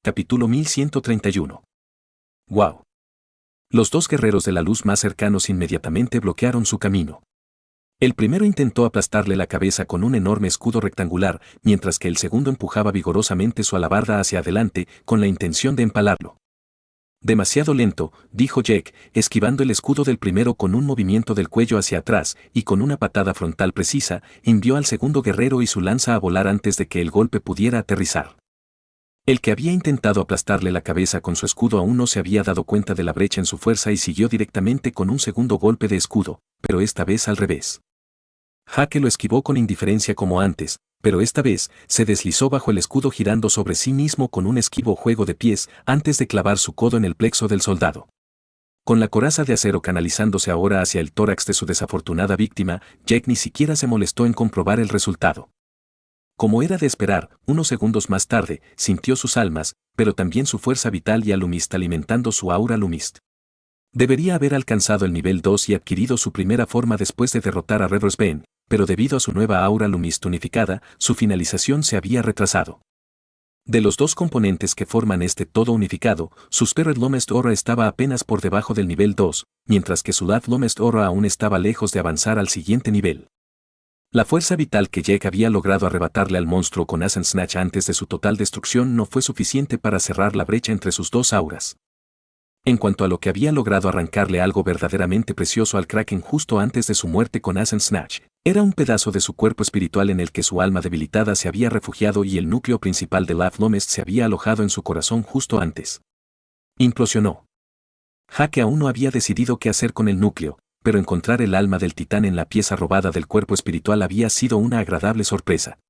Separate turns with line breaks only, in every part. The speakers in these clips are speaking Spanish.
Capítulo 1131. ¡Wow! Los dos guerreros de la luz más cercanos inmediatamente bloquearon su camino. El primero intentó aplastarle la cabeza con un enorme escudo rectangular, mientras que el segundo empujaba vigorosamente su alabarda hacia adelante con la intención de empalarlo. Demasiado lento, dijo Jack, esquivando el escudo del primero con un movimiento del cuello hacia atrás, y con una patada frontal precisa, envió al segundo guerrero y su lanza a volar antes de que el golpe pudiera aterrizar. El que había intentado aplastarle la cabeza con su escudo aún no se había dado cuenta de la brecha en su fuerza y siguió directamente con un segundo golpe de escudo, pero esta vez al revés. Jack lo esquivó con indiferencia como antes, pero esta vez se deslizó bajo el escudo girando sobre sí mismo con un esquivo juego de pies antes de clavar su codo en el plexo del soldado. Con la coraza de acero canalizándose ahora hacia el tórax de su desafortunada víctima, Jack ni siquiera se molestó en comprobar el resultado. Como era de esperar, unos segundos más tarde, sintió sus almas, pero también su fuerza vital y Alumist alimentando su aura Lumist. Debería haber alcanzado el nivel 2 y adquirido su primera forma después de derrotar a Reverse Ben, pero debido a su nueva aura Lumist unificada, su finalización se había retrasado. De los dos componentes que forman este todo unificado, su Spirit Lomest Aura estaba apenas por debajo del nivel 2, mientras que su Life Lomest Aura aún estaba lejos de avanzar al siguiente nivel. La fuerza vital que Jack había logrado arrebatarle al monstruo con Ascent Snatch antes de su total destrucción no fue suficiente para cerrar la brecha entre sus dos auras. En cuanto a lo que había logrado arrancarle algo verdaderamente precioso al Kraken justo antes de su muerte con Ascent Snatch, era un pedazo de su cuerpo espiritual en el que su alma debilitada se había refugiado y el núcleo principal de Life Lomest se había alojado en su corazón justo antes. Implosionó. Jack aún no había decidido qué hacer con el núcleo, pero encontrar el alma del titán en la pieza robada del cuerpo espiritual había sido una agradable sorpresa.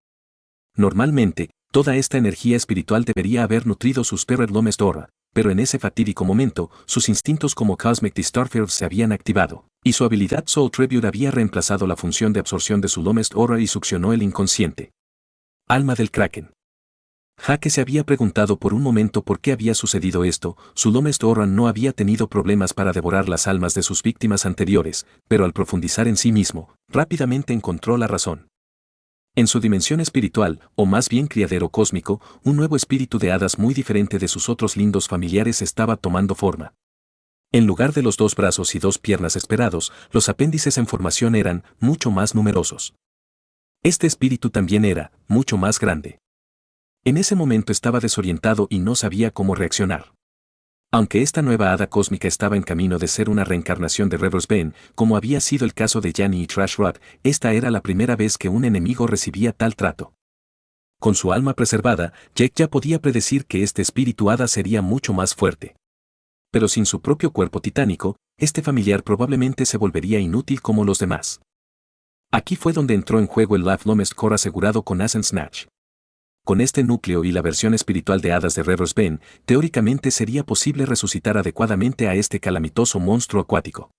Normalmente, toda esta energía espiritual debería haber nutrido su Spirit Lomest Aura, pero en ese fatídico momento, sus instintos como Cosmic Distortion se habían activado, y su habilidad Soul Tribute había reemplazado la función de absorción de su Lomest Aura y succionó el inconsciente. Alma del Kraken. Jack se había preguntado por un momento por qué había sucedido esto. Su Lomest Aura no había tenido problemas para devorar las almas de sus víctimas anteriores, pero al profundizar en sí mismo, rápidamente encontró la razón. En su dimensión espiritual, o más bien criadero cósmico, un nuevo espíritu de hadas muy diferente de sus otros lindos familiares estaba tomando forma. En lugar de los 2 brazos y 2 piernas esperados, los apéndices en formación eran mucho más numerosos. Este espíritu también era mucho más grande. En ese momento estaba desorientado y no sabía cómo reaccionar. Aunque esta nueva hada cósmica estaba en camino de ser una reencarnación de Reverse Ben, como había sido el caso de Yanni y Trash Rod, esta era la primera vez que un enemigo recibía tal trato. Con su alma preservada, Jack ya podía predecir que este espíritu hada sería mucho más fuerte. Pero sin su propio cuerpo titánico, este familiar probablemente se volvería inútil como los demás. Aquí fue donde entró en juego el Life Lomest Core asegurado con Ascent Snatch. Con este núcleo y la versión espiritual de hadas de Reverse Ben, teóricamente sería posible resucitar adecuadamente a este calamitoso monstruo acuático.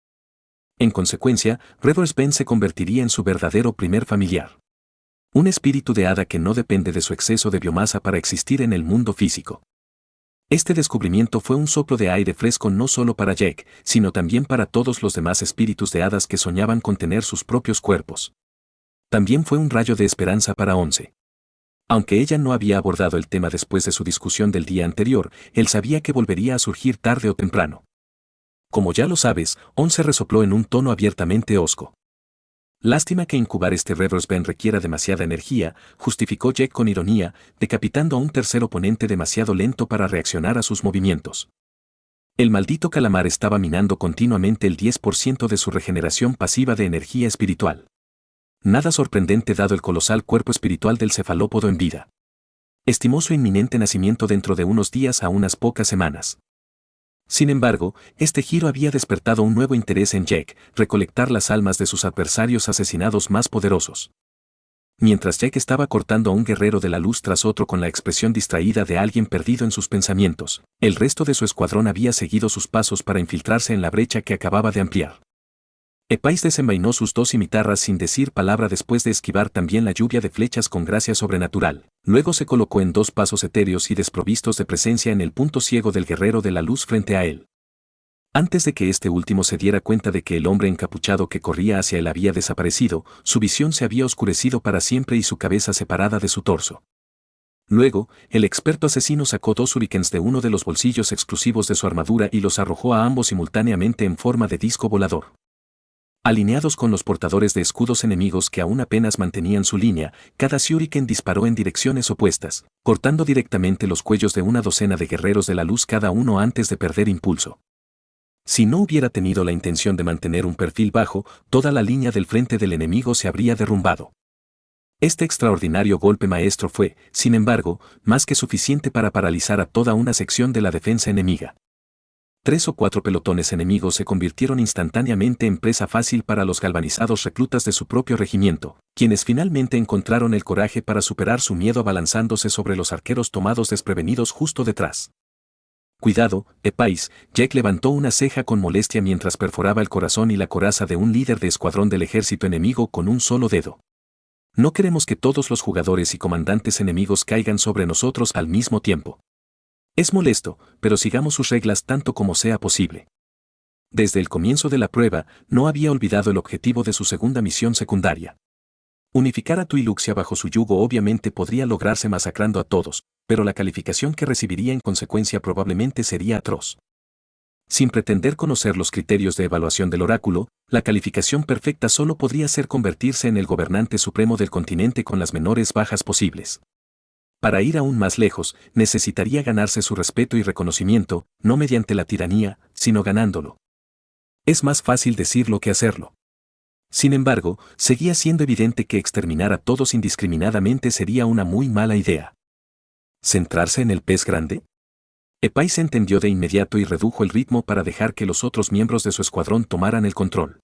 En consecuencia, Reverse Ben se convertiría en su verdadero primer familiar. Un espíritu de hada que no depende de su exceso de biomasa para existir en el mundo físico. Este descubrimiento fue un soplo de aire fresco no solo para Jack, sino también para todos los demás espíritus de hadas que soñaban con tener sus propios cuerpos. También fue un rayo de esperanza para Once. Aunque ella no había abordado el tema después de su discusión del día anterior, él sabía que volvería a surgir tarde o temprano. Como ya lo sabes, Once resopló en un tono abiertamente hosco. Lástima que incubar este Reverse Ben requiera demasiada energía, justificó Jack con ironía, decapitando a un tercer oponente demasiado lento para reaccionar a sus movimientos. El maldito calamar estaba minando continuamente el 10% de su regeneración pasiva de energía espiritual. Nada sorprendente dado el colosal cuerpo espiritual del cefalópodo en vida. Estimó su inminente nacimiento dentro de unos días a unas pocas semanas. Sin embargo, este giro había despertado un nuevo interés en Jack, recolectar las almas de sus adversarios asesinados más poderosos. Mientras Jack estaba cortando a un guerrero de la luz tras otro con la expresión distraída de alguien perdido en sus pensamientos, el resto de su escuadrón había seguido sus pasos para infiltrarse en la brecha que acababa de ampliar. Epais desenvainó sus 2 cimitarras sin decir palabra después de esquivar también la lluvia de flechas con gracia sobrenatural. Luego se colocó en 2 pasos etéreos y desprovistos de presencia en el punto ciego del guerrero de la luz frente a él. Antes de que este último se diera cuenta de que el hombre encapuchado que corría hacia él había desaparecido, su visión se había oscurecido para siempre y su cabeza separada de su torso. Luego, el experto asesino sacó 2 shurikens de uno de los bolsillos exclusivos de su armadura y los arrojó a ambos simultáneamente en forma de disco volador. Alineados con los portadores de escudos enemigos que aún apenas mantenían su línea, cada shuriken disparó en direcciones opuestas, cortando directamente los cuellos de una docena de guerreros de la luz cada uno antes de perder impulso. Si no hubiera tenido la intención de mantener un perfil bajo, toda la línea del frente del enemigo se habría derrumbado. Este extraordinario golpe maestro fue, sin embargo, más que suficiente para paralizar a toda una sección de la defensa enemiga. 3 o 4 pelotones enemigos se convirtieron instantáneamente en presa fácil para los galvanizados reclutas de su propio regimiento, quienes finalmente encontraron el coraje para superar su miedo abalanzándose sobre los arqueros tomados desprevenidos justo detrás. Cuidado, Epais, Jack levantó una ceja con molestia mientras perforaba el corazón y la coraza de un líder de escuadrón del ejército enemigo con un solo dedo. No queremos que todos los jugadores y comandantes enemigos caigan sobre nosotros al mismo tiempo. Es molesto, pero sigamos sus reglas tanto como sea posible. Desde el comienzo de la prueba, no había olvidado el objetivo de su segunda misión secundaria. Unificar a Tuiluxia bajo su yugo obviamente podría lograrse masacrando a todos, pero la calificación que recibiría en consecuencia probablemente sería atroz. Sin pretender conocer los criterios de evaluación del oráculo, la calificación perfecta solo podría ser convertirse en el gobernante supremo del continente con las menores bajas posibles. Para ir aún más lejos, necesitaría ganarse su respeto y reconocimiento, no mediante la tiranía, sino ganándolo. Es más fácil decirlo que hacerlo. Sin embargo, seguía siendo evidente que exterminar a todos indiscriminadamente sería una muy mala idea. ¿Centrarse en el pez grande? Epais entendió de inmediato y redujo el ritmo para dejar que los otros miembros de su escuadrón tomaran el control.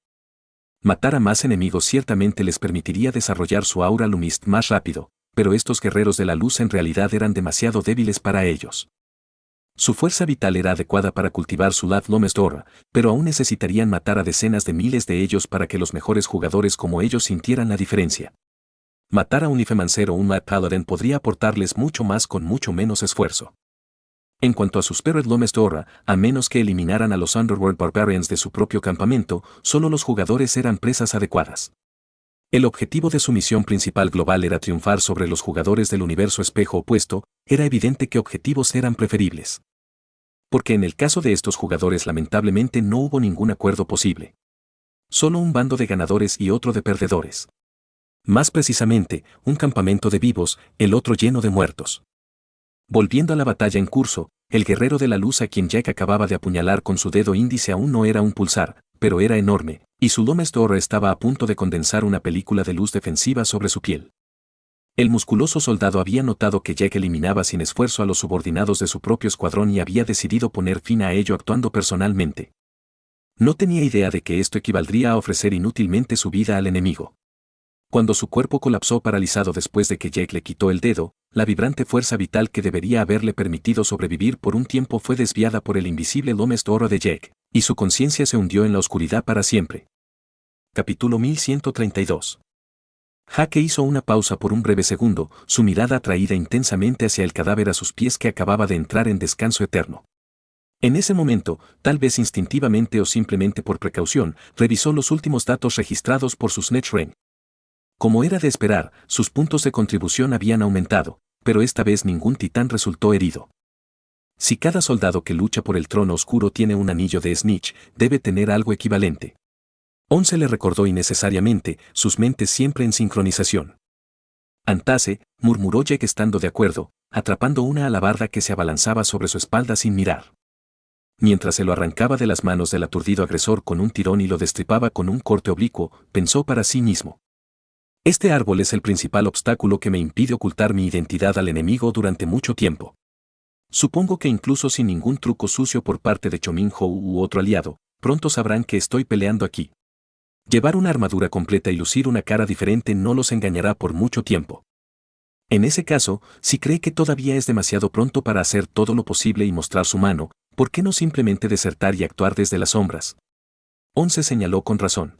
Matar a más enemigos ciertamente les permitiría desarrollar su aura lumist más rápido, pero estos guerreros de la luz en realidad eran demasiado débiles para ellos. Su fuerza vital era adecuada para cultivar su Lath Lomesdora, pero aún necesitarían matar a decenas de miles de ellos para que los mejores jugadores como ellos sintieran la diferencia. Matar a un Ifemancero o un Mad Paladin podría aportarles mucho más con mucho menos esfuerzo. En cuanto a sus Spirit Lomesdora, a menos que eliminaran a los Underworld Barbarians de su propio campamento, solo los jugadores eran presas adecuadas. El objetivo de su misión principal global era triunfar sobre los jugadores del universo espejo opuesto, era evidente que objetivos eran preferibles. Porque en el caso de estos jugadores lamentablemente no hubo ningún acuerdo posible. Solo un bando de ganadores y otro de perdedores. Más precisamente, un campamento de vivos, el otro lleno de muertos. Volviendo a la batalla en curso, el guerrero de la luz a quien Jack acababa de apuñalar con su dedo índice aún no era un pulsar, pero era enorme, y su Lomesdora estaba a punto de condensar una película de luz defensiva sobre su piel. El musculoso soldado había notado que Jack eliminaba sin esfuerzo a los subordinados de su propio escuadrón y había decidido poner fin a ello actuando personalmente. No tenía idea de que esto equivaldría a ofrecer inútilmente su vida al enemigo. Cuando su cuerpo colapsó paralizado después de que Jack le quitó el dedo, la vibrante fuerza vital que debería haberle permitido sobrevivir por un tiempo fue desviada por el invisible Lomesdora de Jack, y su conciencia se hundió en la oscuridad para siempre. Capítulo 1132. Jack hizo una pausa por un breve segundo, su mirada atraída intensamente hacia el cadáver a sus pies que acababa de entrar en descanso eterno. En ese momento, tal vez instintivamente o simplemente por precaución, revisó los últimos datos registrados por su Snatch. Como era de esperar, sus puntos de contribución habían aumentado, pero esta vez ningún titán resultó herido. Si cada soldado que lucha por el trono oscuro tiene un anillo de Snitch, debe tener algo equivalente. 11 le recordó innecesariamente, sus mentes siempre en sincronización. Antase, murmuró Jack estando de acuerdo, atrapando una alabarda que se abalanzaba sobre su espalda sin mirar. Mientras se lo arrancaba de las manos del aturdido agresor con un tirón y lo destripaba con un corte oblicuo, pensó para sí mismo. Este árbol es el principal obstáculo que me impide ocultar mi identidad al enemigo durante mucho tiempo. Supongo que incluso sin ningún truco sucio por parte de Chominho u otro aliado, pronto sabrán que estoy peleando aquí. Llevar una armadura completa y lucir una cara diferente no los engañará por mucho tiempo. En ese caso, si cree que todavía es demasiado pronto para hacer todo lo posible y mostrar su mano, ¿por qué no simplemente desertar y actuar desde las sombras? 11 señaló con razón.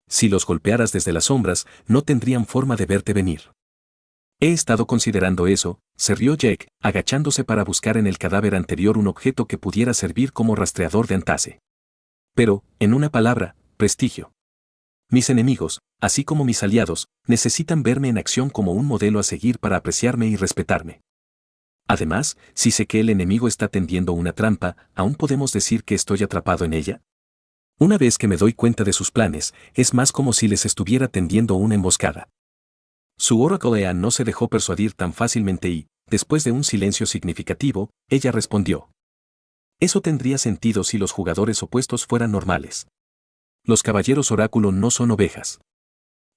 Si los golpearas desde las sombras, no tendrían forma de verte venir. He estado considerando eso, se rió Jack, agachándose para buscar en el cadáver anterior un objeto que pudiera servir como rastreador de Antase. Pero, en una palabra, prestigio. Mis enemigos, así como mis aliados, necesitan verme en acción como un modelo a seguir para apreciarme y respetarme. Además, si sé que el enemigo está tendiendo una trampa, ¿aún podemos decir que estoy atrapado en ella? Una vez que me doy cuenta de sus planes, es más como si les estuviera tendiendo una emboscada. Su Oracle no se dejó persuadir tan fácilmente y, después de un silencio significativo, ella respondió. Eso tendría sentido si los jugadores opuestos fueran normales. Los caballeros oráculo no son ovejas.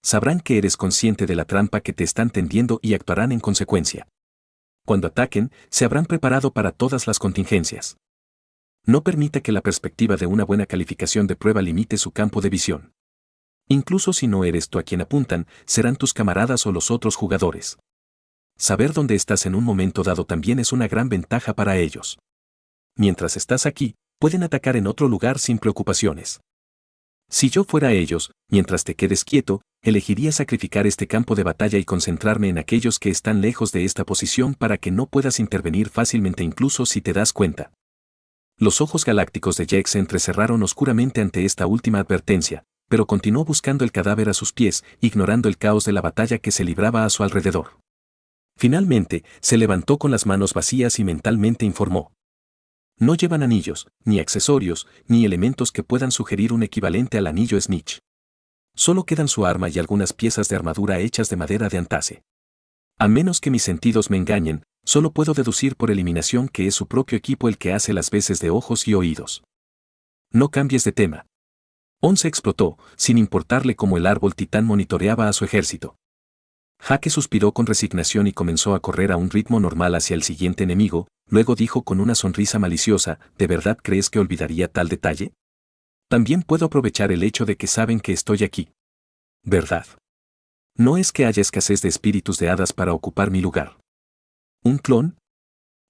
Sabrán que eres consciente de la trampa que te están tendiendo y actuarán en consecuencia. Cuando ataquen, se habrán preparado para todas las contingencias. No permita que la perspectiva de una buena calificación de prueba limite su campo de visión. Incluso si no eres tú a quien apuntan, serán tus camaradas o los otros jugadores. Saber dónde estás en un momento dado también es una gran ventaja para ellos. Mientras estás aquí, pueden atacar en otro lugar sin preocupaciones. Si yo fuera ellos, mientras te quedes quieto, elegiría sacrificar este campo de batalla y concentrarme en aquellos que están lejos de esta posición para que no puedas intervenir fácilmente incluso si te das cuenta. Los ojos galácticos de Jack se entrecerraron oscuramente ante esta última advertencia, pero continuó buscando el cadáver a sus pies, ignorando el caos de la batalla que se libraba a su alrededor. Finalmente, se levantó con las manos vacías y mentalmente informó. No llevan anillos, ni accesorios, ni elementos que puedan sugerir un equivalente al anillo Snitch. Solo quedan su arma y algunas piezas de armadura hechas de madera de antase. A menos que mis sentidos me engañen, solo puedo deducir por eliminación que es su propio equipo el que hace las veces de ojos y oídos. No cambies de tema. Once explotó, sin importarle cómo el árbol titán monitoreaba a su ejército. Jaque suspiró con resignación y comenzó a correr a un ritmo normal hacia el siguiente enemigo, luego dijo con una sonrisa maliciosa, ¿de verdad crees que olvidaría tal detalle? También puedo aprovechar el hecho de que saben que estoy aquí. ¿Verdad? No es que haya escasez de espíritus de hadas para ocupar mi lugar. ¿Un clon?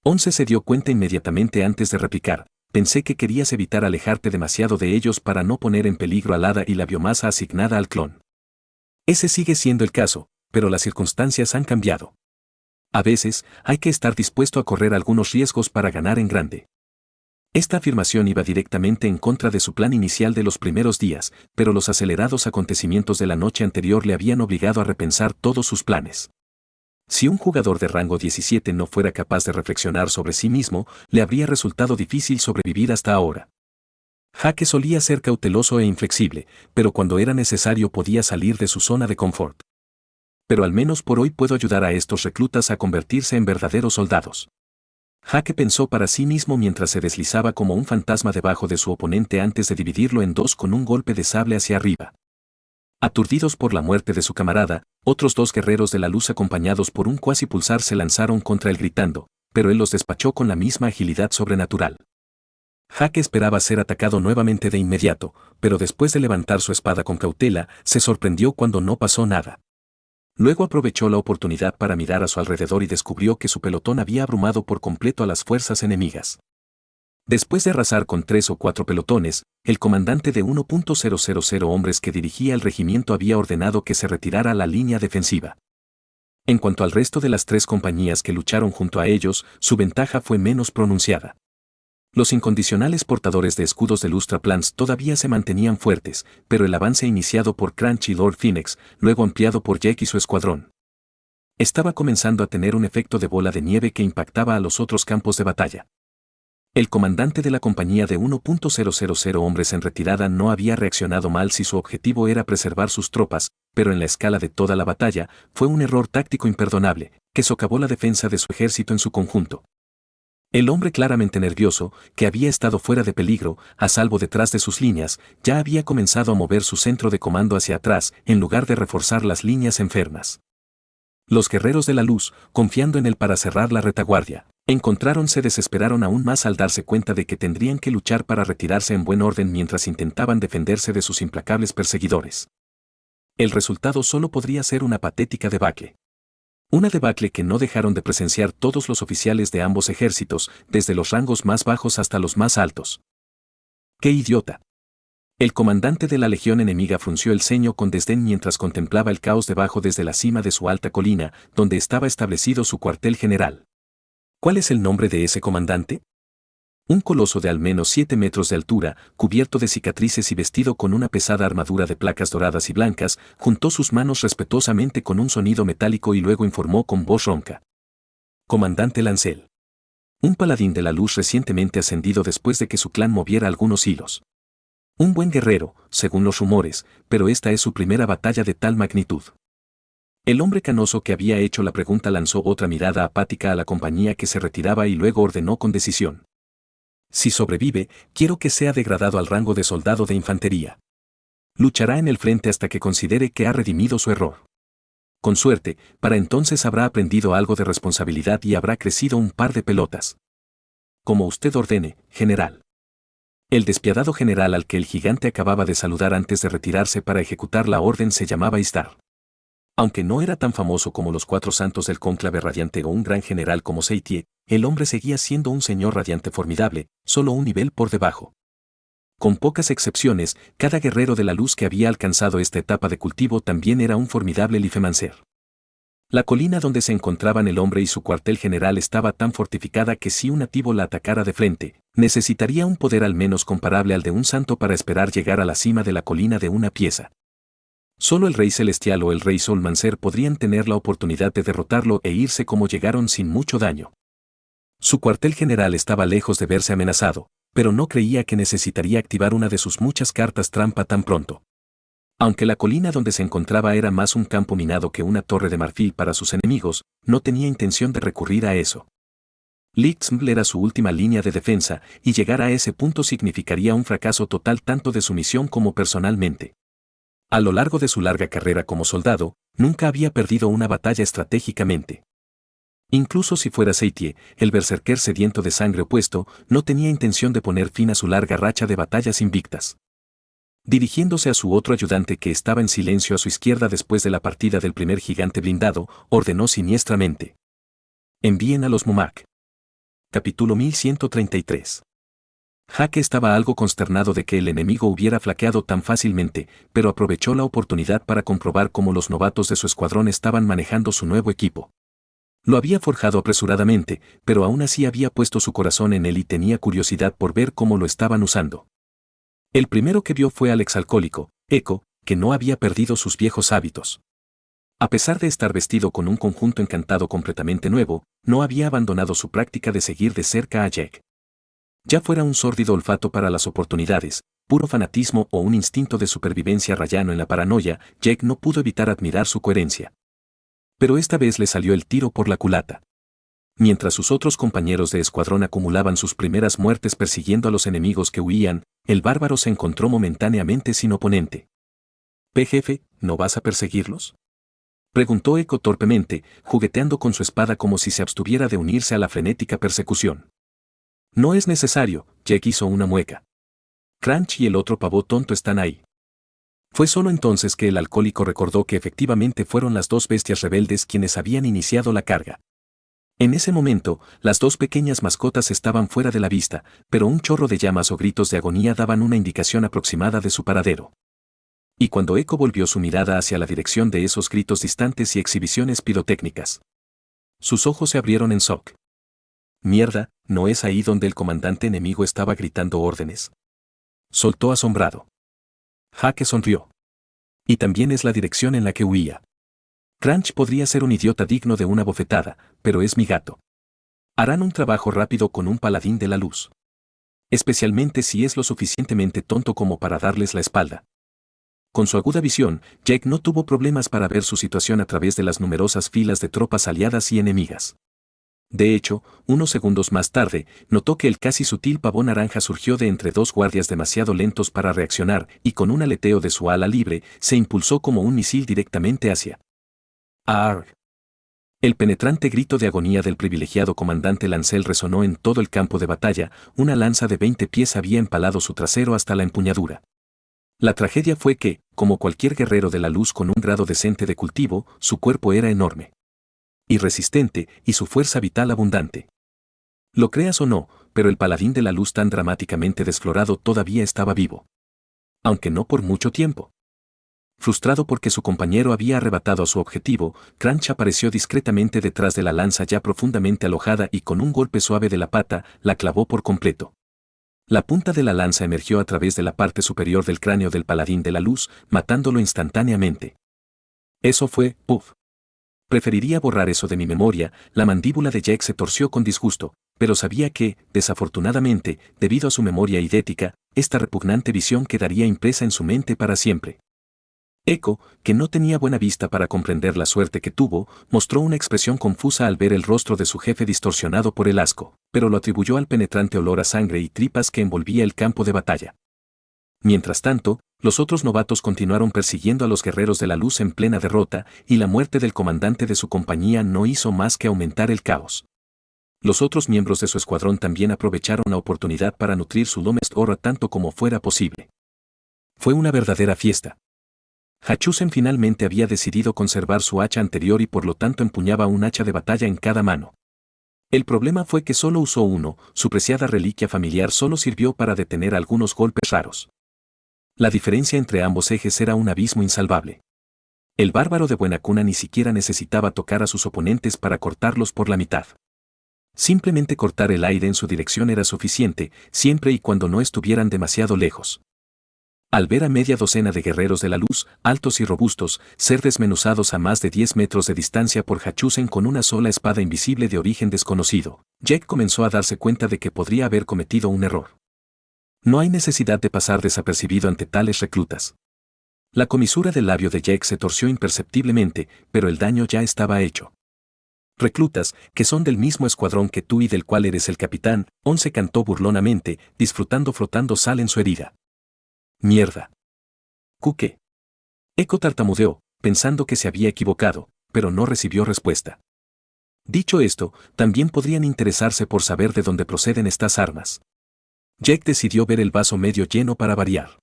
Once se dio cuenta inmediatamente antes de replicar, pensé que querías evitar alejarte demasiado de ellos para no poner en peligro al hada y la biomasa asignada al clon. Ese sigue siendo el caso, pero las circunstancias han cambiado. A veces, hay que estar dispuesto a correr algunos riesgos para ganar en grande. Esta afirmación iba directamente en contra de su plan inicial de los primeros días, pero los acelerados acontecimientos de la noche anterior le habían obligado a repensar todos sus planes. Si un jugador de rango 17 no fuera capaz de reflexionar sobre sí mismo, le habría resultado difícil sobrevivir hasta ahora. Jaque solía ser cauteloso e inflexible, pero cuando era necesario podía salir de su zona de confort. Pero al menos por hoy puedo ayudar a estos reclutas a convertirse en verdaderos soldados. Jaque pensó para sí mismo mientras se deslizaba como un fantasma debajo de su oponente antes de dividirlo en dos con un golpe de sable hacia arriba. Aturdidos por la muerte de su camarada, otros dos guerreros de la luz acompañados por un cuasi pulsar se lanzaron contra él gritando, pero él los despachó con la misma agilidad sobrenatural. Jaque esperaba ser atacado nuevamente de inmediato, pero después de levantar su espada con cautela, se sorprendió cuando no pasó nada. Luego aprovechó la oportunidad para mirar a su alrededor y descubrió que su pelotón había abrumado por completo a las fuerzas enemigas. Después de arrasar con 3 o 4 pelotones, el comandante de 1.000 hombres que dirigía el regimiento había ordenado que se retirara a la línea defensiva. En cuanto al resto de las 3 compañías que lucharon junto a ellos, su ventaja fue menos pronunciada. Los incondicionales portadores de escudos de Lustra Plans todavía se mantenían fuertes, pero el avance iniciado por Crunch y Lord Phoenix, luego ampliado por Jack y su escuadrón, estaba comenzando a tener un efecto de bola de nieve que impactaba a los otros campos de batalla. El comandante de la compañía de 1.000 hombres en retirada no había reaccionado mal si su objetivo era preservar sus tropas, pero en la escala de toda la batalla, fue un error táctico imperdonable, que socavó la defensa de su ejército en su conjunto. El hombre claramente nervioso, que había estado fuera de peligro, a salvo detrás de sus líneas, ya había comenzado a mover su centro de comando hacia atrás, en lugar de reforzar las líneas enfermas. Los guerreros de la luz, confiando en él para cerrar la retaguardia, se desesperaron aún más al darse cuenta de que tendrían que luchar para retirarse en buen orden mientras intentaban defenderse de sus implacables perseguidores. El resultado solo podría ser una patética debacle. Una debacle que no dejaron de presenciar todos los oficiales de ambos ejércitos, desde los rangos más bajos hasta los más altos. ¡Qué idiota! El comandante de la legión enemiga frunció el ceño con desdén mientras contemplaba el caos debajo desde la cima de su alta colina, donde estaba establecido su cuartel general. ¿Cuál es el nombre de ese comandante? Un coloso de al menos 7 metros de altura, cubierto de cicatrices y vestido con una pesada armadura de placas doradas y blancas, juntó sus manos respetuosamente con un sonido metálico y luego informó con voz ronca. Comandante Lancel. Un paladín de la luz recientemente ascendido después de que su clan moviera algunos hilos. Un buen guerrero, según los rumores, pero esta es su primera batalla de tal magnitud. El hombre canoso que había hecho la pregunta lanzó otra mirada apática a la compañía que se retiraba y luego ordenó con decisión. Si sobrevive, quiero que sea degradado al rango de soldado de infantería. Luchará en el frente hasta que considere que ha redimido su error. Con suerte, para entonces habrá aprendido algo de responsabilidad y habrá crecido un par de pelotas. Como usted ordene, general. El despiadado general al que el gigante acababa de saludar antes de retirarse para ejecutar la orden se llamaba Istar. Aunque no era tan famoso como los 4 santos del cónclave radiante o un gran general como Seitie, el hombre seguía siendo un señor radiante formidable, solo un nivel por debajo. Con pocas excepciones, cada guerrero de la luz que había alcanzado esta etapa de cultivo también era un formidable lifemancer. La colina donde se encontraban el hombre y su cuartel general estaba tan fortificada que si un nativo la atacara de frente, necesitaría un poder al menos comparable al de un santo para esperar llegar a la cima de la colina de una pieza. Solo el rey celestial o el rey Solmancer podrían tener la oportunidad de derrotarlo e irse como llegaron sin mucho daño. Su cuartel general estaba lejos de verse amenazado, pero no creía que necesitaría activar una de sus muchas cartas trampa tan pronto. Aunque la colina donde se encontraba era más un campo minado que una torre de marfil para sus enemigos, no tenía intención de recurrir a eso. Litzml era su última línea de defensa, y llegar a ese punto significaría un fracaso total tanto de su misión como personalmente. A lo largo de su larga carrera como soldado, nunca había perdido una batalla estratégicamente. Incluso si fuera Seitie, el berserker sediento de sangre opuesto, no tenía intención de poner fin a su larga racha de batallas invictas. Dirigiéndose a su otro ayudante que estaba en silencio a su izquierda después de la partida del primer gigante blindado, ordenó siniestramente: envíen a los Mumak. Capítulo 1133. Jake estaba algo consternado de que el enemigo hubiera flaqueado tan fácilmente, pero aprovechó la oportunidad para comprobar cómo los novatos de su escuadrón estaban manejando su nuevo equipo. Lo había forjado apresuradamente, pero aún así había puesto su corazón en él y tenía curiosidad por ver cómo lo estaban usando. El primero que vio fue al exalcohólico, Echo, que no había perdido sus viejos hábitos. A pesar de estar vestido con un conjunto encantado completamente nuevo, no había abandonado su práctica de seguir de cerca a Jack. Ya fuera un sórdido olfato para las oportunidades, puro fanatismo o un instinto de supervivencia rayano en la paranoia, Jack no pudo evitar admirar su coherencia. Pero esta vez le salió el tiro por la culata. Mientras sus otros compañeros de escuadrón acumulaban sus primeras muertes persiguiendo a los enemigos que huían, el bárbaro se encontró momentáneamente sin oponente. «Jefe, ¿no vas a perseguirlos?», preguntó Echo torpemente, jugueteando con su espada como si se abstuviera de unirse a la frenética persecución. «No es necesario», Jack hizo una mueca. «Crunch y el otro pavo tonto están ahí». Fue solo entonces que el alcohólico recordó que efectivamente fueron las 2 bestias rebeldes quienes habían iniciado la carga. En ese momento, las 2 pequeñas mascotas estaban fuera de la vista, pero un chorro de llamas o gritos de agonía daban una indicación aproximada de su paradero. Y cuando Echo volvió su mirada hacia la dirección de esos gritos distantes y exhibiciones pirotécnicas, sus ojos se abrieron en shock. «Mierda, ¿no es ahí donde el comandante enemigo estaba gritando órdenes?», soltó asombrado. Jake sonrió. «Y también es la dirección en la que huía. Crunch podría ser un idiota digno de una bofetada, pero es mi gato. Harán un trabajo rápido con un paladín de la luz. Especialmente si es lo suficientemente tonto como para darles la espalda». Con su aguda visión, Jack no tuvo problemas para ver su situación a través de las numerosas filas de tropas aliadas y enemigas. De hecho, unos segundos más tarde, notó que el casi sutil pavón naranja surgió de entre 2 guardias demasiado lentos para reaccionar y con un aleteo de su ala libre, se impulsó como un misil directamente hacia «Arg». El penetrante grito de agonía del privilegiado comandante Lancel resonó en todo el campo de batalla, una lanza de 20 pies había empalado su trasero hasta la empuñadura. La tragedia fue que, como cualquier guerrero de la luz con un grado decente de cultivo, su cuerpo era enorme y resistente, y su fuerza vital abundante. Lo creas o no, pero el paladín de la luz tan dramáticamente desflorado todavía estaba vivo. Aunque no por mucho tiempo. Frustrado porque su compañero había arrebatado a su objetivo, Crunch apareció discretamente detrás de la lanza ya profundamente alojada y con un golpe suave de la pata, la clavó por completo. La punta de la lanza emergió a través de la parte superior del cráneo del paladín de la luz, matándolo instantáneamente. Eso fue, ¡puf! Preferiría borrar eso de mi memoria. La mandíbula de Jack se torció con disgusto, pero sabía que, desafortunadamente, debido a su memoria idética, esta repugnante visión quedaría impresa en su mente para siempre. Echo, que no tenía buena vista para comprender la suerte que tuvo, mostró una expresión confusa al ver el rostro de su jefe distorsionado por el asco, pero lo atribuyó al penetrante olor a sangre y tripas que envolvía el campo de batalla. Mientras tanto, los otros novatos continuaron persiguiendo a los guerreros de la luz en plena derrota, y la muerte del comandante de su compañía no hizo más que aumentar el caos. Los otros miembros de su escuadrón también aprovecharon la oportunidad para nutrir su Lomest Orra tanto como fuera posible. Fue una verdadera fiesta. Hachusen finalmente había decidido conservar su hacha anterior y por lo tanto empuñaba un hacha de batalla en cada mano. El problema fue que solo usó uno, su preciada reliquia familiar solo sirvió para detener algunos golpes raros. La diferencia entre ambos ejes era un abismo insalvable. El bárbaro de buena cuna ni siquiera necesitaba tocar a sus oponentes para cortarlos por la mitad. Simplemente cortar el aire en su dirección era suficiente, siempre y cuando no estuvieran demasiado lejos. Al ver a media docena de guerreros de la luz, altos y robustos, ser desmenuzados a más de 10 metros de distancia por Hachusen con una sola espada invisible de origen desconocido, Jack comenzó a darse cuenta de que podría haber cometido un error. No hay necesidad de pasar desapercibido ante tales reclutas. La comisura del labio de Jack se torció imperceptiblemente, pero el daño ya estaba hecho. Reclutas, que son del mismo escuadrón que tú y del cual eres el capitán, Once cantó burlonamente, disfrutando frotando sal en su herida. Mierda. ¿Qué? Echo tartamudeó, pensando que se había equivocado, pero no recibió respuesta. Dicho esto, también podrían interesarse por saber de dónde proceden estas armas. Jack decidió ver el vaso medio lleno para variar.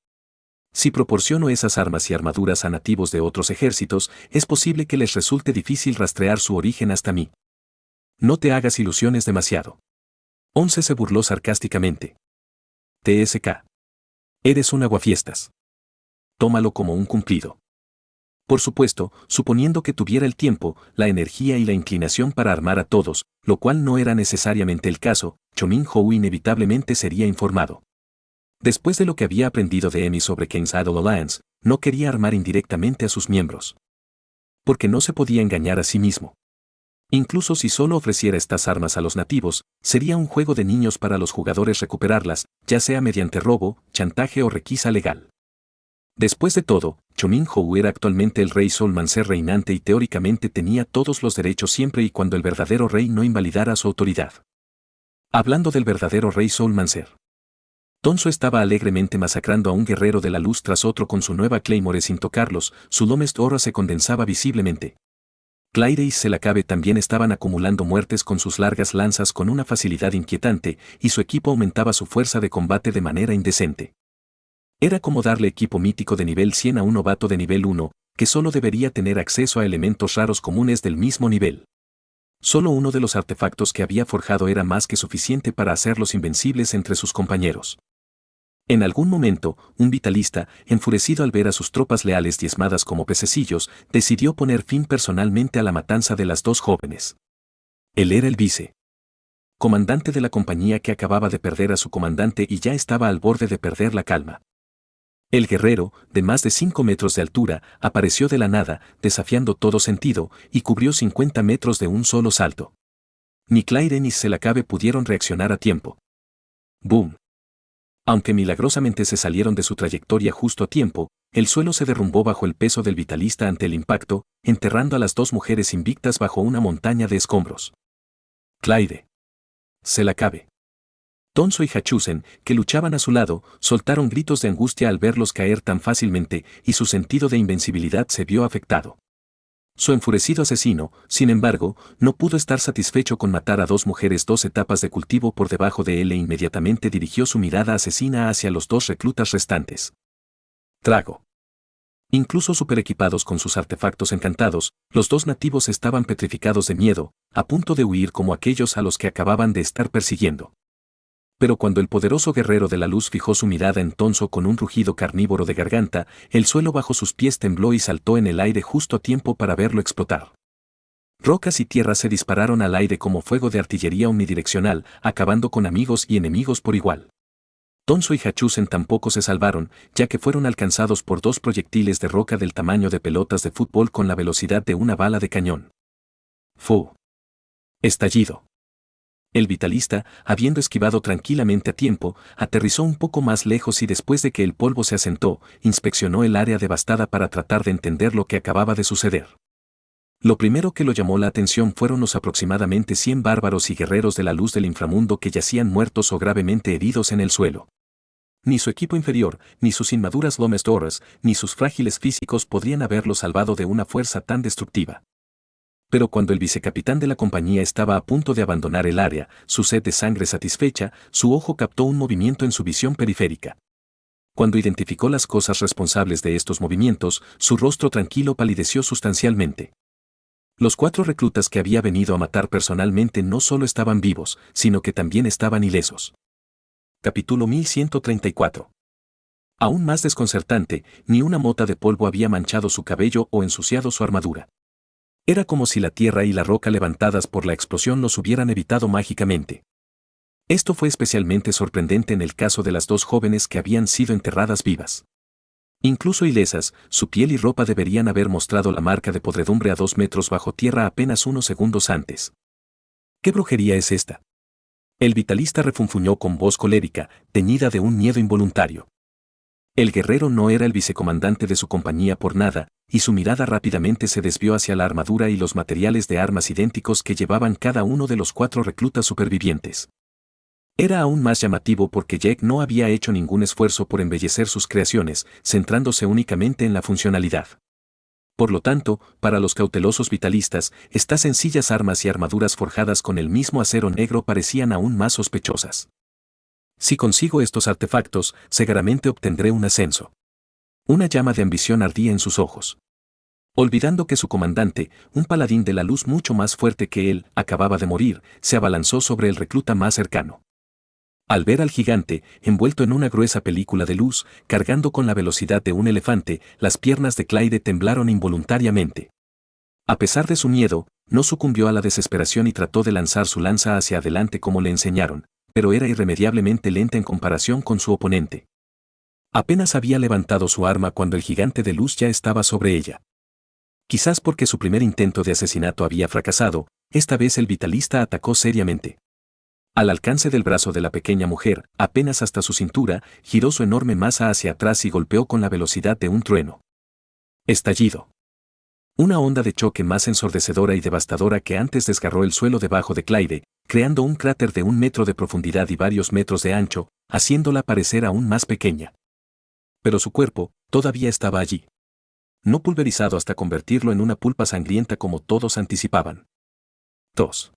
Si proporciono esas armas y armaduras a nativos de otros ejércitos, es posible que les resulte difícil rastrear su origen hasta mí. No te hagas ilusiones demasiado. Once se burló sarcásticamente. TSK. Eres un aguafiestas. Tómalo como un cumplido. Por supuesto, suponiendo que tuviera el tiempo, la energía y la inclinación para armar a todos, lo cual no era necesariamente el caso, Chomin-Hou inevitablemente sería informado. Después de lo que había aprendido de Emi sobre King's Idol Alliance, no quería armar indirectamente a sus miembros. Porque no se podía engañar a sí mismo. Incluso si solo ofreciera estas armas a los nativos, sería un juego de niños para los jugadores recuperarlas, ya sea mediante robo, chantaje o requisa legal. Después de todo, Chomin-Hou era actualmente el rey Solmancer reinante y teóricamente tenía todos los derechos siempre y cuando el verdadero rey no invalidara su autoridad. Hablando del verdadero rey Solmancer. Tonso estaba alegremente masacrando a un guerrero de la luz tras otro con su nueva Claymore sin tocarlos, su Lomest Orra se condensaba visiblemente. Claire y Selacabe también estaban acumulando muertes con sus largas lanzas con una facilidad inquietante, y su equipo aumentaba su fuerza de combate de manera indecente. Era como darle equipo mítico de nivel 100 a un novato de nivel 1, que solo debería tener acceso a elementos raros comunes del mismo nivel. Solo uno de los artefactos que había forjado era más que suficiente para hacerlos invencibles entre sus compañeros. En algún momento, un vitalista, enfurecido al ver a sus tropas leales diezmadas como pececillos, decidió poner fin personalmente a la matanza de las dos jóvenes. Él era el comandante de la compañía que acababa de perder a su comandante y ya estaba al borde de perder la calma. El guerrero, de más de 5 metros de altura, apareció de la nada, desafiando todo sentido, y cubrió 50 metros de un solo salto. Ni Claire ni Selacabe pudieron reaccionar a tiempo. ¡Boom! Aunque milagrosamente se salieron de su trayectoria justo a tiempo, el suelo se derrumbó bajo el peso del vitalista ante el impacto, enterrando a las dos mujeres invictas bajo una montaña de escombros. Claire. Selacabe. Tonso y Hachusen, que luchaban a su lado, soltaron gritos de angustia al verlos caer tan fácilmente, y su sentido de invencibilidad se vio afectado. Su enfurecido asesino, sin embargo, no pudo estar satisfecho con matar a dos mujeres 2 etapas de cultivo por debajo de él e inmediatamente dirigió su mirada asesina hacia los dos reclutas restantes. Trago. Incluso superequipados con sus artefactos encantados, los dos nativos estaban petrificados de miedo, a punto de huir como aquellos a los que acababan de estar persiguiendo. Pero cuando el poderoso guerrero de la luz fijó su mirada en Tonso con un rugido carnívoro de garganta, el suelo bajo sus pies tembló y saltó en el aire justo a tiempo para verlo explotar. Rocas y tierra se dispararon al aire como fuego de artillería omnidireccional, acabando con amigos y enemigos por igual. Tonso y Hachusen tampoco se salvaron, ya que fueron alcanzados por dos proyectiles de roca del tamaño de pelotas de fútbol con la velocidad de una bala de cañón. Fu. Estallido. El vitalista, habiendo esquivado tranquilamente a tiempo, aterrizó un poco más lejos y después de que el polvo se asentó, inspeccionó el área devastada para tratar de entender lo que acababa de suceder. Lo primero que lo llamó la atención fueron los aproximadamente 100 bárbaros y guerreros de la luz del inframundo que yacían muertos o gravemente heridos en el suelo. Ni su equipo inferior, ni sus inmaduras lomes doras, ni sus frágiles físicos podrían haberlo salvado de una fuerza tan destructiva. Pero cuando el vicecapitán de la compañía estaba a punto de abandonar el área, su sed de sangre satisfecha, su ojo captó un movimiento en su visión periférica. Cuando identificó las cosas responsables de estos movimientos, su rostro tranquilo palideció sustancialmente. Los 4 reclutas que había venido a matar personalmente no solo estaban vivos, sino que también estaban ilesos. Capítulo 1134. Aún más desconcertante, ni una mota de polvo había manchado su cabello o ensuciado su armadura. Era como si la tierra y la roca levantadas por la explosión los hubieran evitado mágicamente. Esto fue especialmente sorprendente en el caso de las 2 jóvenes que habían sido enterradas vivas. Incluso ilesas, su piel y ropa deberían haber mostrado la marca de podredumbre a 2 metros bajo tierra apenas unos segundos antes. ¿Qué brujería es esta? El vitalista refunfuñó con voz colérica, teñida de un miedo involuntario. El guerrero no era el vicecomandante de su compañía por nada, y su mirada rápidamente se desvió hacia la armadura y los materiales de armas idénticos que llevaban cada uno de los 4 reclutas supervivientes. Era aún más llamativo porque Jack no había hecho ningún esfuerzo por embellecer sus creaciones, centrándose únicamente en la funcionalidad. Por lo tanto, para los cautelosos vitalistas, estas sencillas armas y armaduras forjadas con el mismo acero negro parecían aún más sospechosas. Si consigo estos artefactos, seguramente obtendré un ascenso. Una llama de ambición ardía en sus ojos. Olvidando que su comandante, un paladín de la luz mucho más fuerte que él, acababa de morir, se abalanzó sobre el recluta más cercano. Al ver al gigante, envuelto en una gruesa película de luz, cargando con la velocidad de un elefante, las piernas de Clyde temblaron involuntariamente. A pesar de su miedo, no sucumbió a la desesperación y trató de lanzar su lanza hacia adelante como le enseñaron, pero era irremediablemente lenta en comparación con su oponente. Apenas había levantado su arma cuando el gigante de luz ya estaba sobre ella. Quizás porque su primer intento de asesinato había fracasado, esta vez el vitalista atacó seriamente. Al alcance del brazo de la pequeña mujer, apenas hasta su cintura, giró su enorme masa hacia atrás y golpeó con la velocidad de un trueno. Estallido. Una onda de choque más ensordecedora y devastadora que antes desgarró el suelo debajo de Clyde, creando un cráter de 1 metro de profundidad y varios metros de ancho, haciéndola parecer aún más pequeña. Pero su cuerpo, todavía estaba allí. No pulverizado hasta convertirlo en una pulpa sangrienta como todos anticipaban. 2.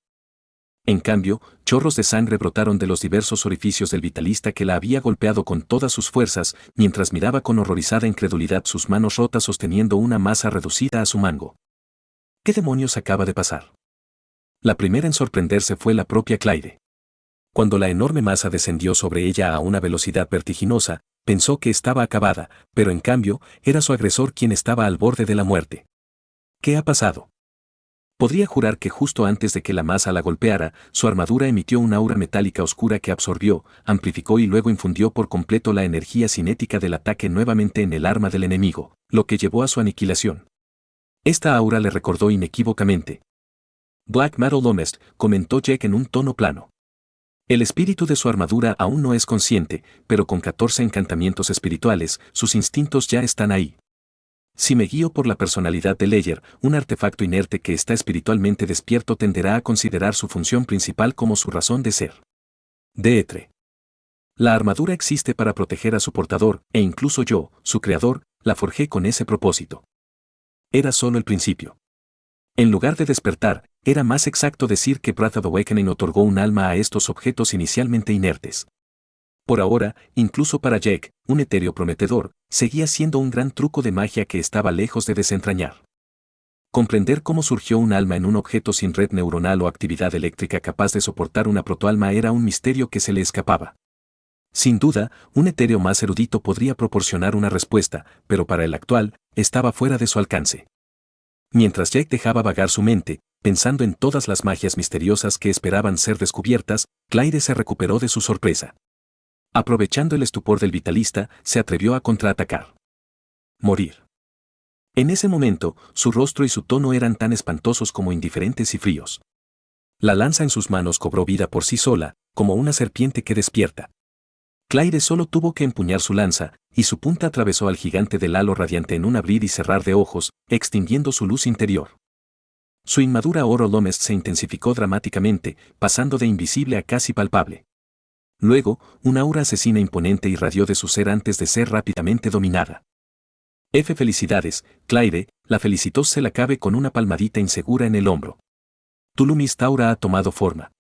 En cambio, chorros de sangre brotaron de los diversos orificios del vitalista que la había golpeado con todas sus fuerzas, mientras miraba con horrorizada incredulidad sus manos rotas sosteniendo una masa reducida a su mango. ¿Qué demonios acaba de pasar? La primera en sorprenderse fue la propia Clyde. Cuando la enorme masa descendió sobre ella a una velocidad vertiginosa, pensó que estaba acabada, pero en cambio, era su agresor quien estaba al borde de la muerte. ¿Qué ha pasado? Podría jurar que justo antes de que la masa la golpeara, su armadura emitió una aura metálica oscura que absorbió, amplificó y luego infundió por completo la energía cinética del ataque nuevamente en el arma del enemigo, lo que llevó a su aniquilación. Esta aura le recordó inequívocamente. Black Metal Lomest, comentó Jack en un tono plano. El espíritu de su armadura aún no es consciente, pero con 14 encantamientos espirituales, sus instintos ya están ahí. Si me guío por la personalidad de Ledger, un artefacto inerte que está espiritualmente despierto tenderá a considerar su función principal como su razón de ser. Deetre. La armadura existe para proteger a su portador, e incluso yo, su creador, la forjé con ese propósito. Era solo el principio. En lugar de despertar, era más exacto decir que Breath of Awakening otorgó un alma a estos objetos inicialmente inertes. Por ahora, incluso para Jack, un etéreo prometedor, seguía siendo un gran truco de magia que estaba lejos de desentrañar. Comprender cómo surgió un alma en un objeto sin red neuronal o actividad eléctrica capaz de soportar una protoalma era un misterio que se le escapaba. Sin duda, un etéreo más erudito podría proporcionar una respuesta, pero para el actual, estaba fuera de su alcance. Mientras Jack dejaba vagar su mente, pensando en todas las magias misteriosas que esperaban ser descubiertas, Clyde se recuperó de su sorpresa. Aprovechando el estupor del vitalista, se atrevió a contraatacar. Morir. En ese momento, su rostro y su tono eran tan espantosos como indiferentes y fríos. La lanza en sus manos cobró vida por sí sola, como una serpiente que despierta. Claire solo tuvo que empuñar su lanza, y su punta atravesó al gigante del halo radiante en un abrir y cerrar de ojos, extinguiendo su luz interior. Su inmadura Oro Lomest se intensificó dramáticamente, pasando de invisible a casi palpable. Luego, una aura asesina imponente irradió de su ser antes de ser rápidamente dominada. Felicidades, Claire, la felicitó Selacabe con una palmadita insegura en el hombro. Tu Lumist aura ha tomado forma.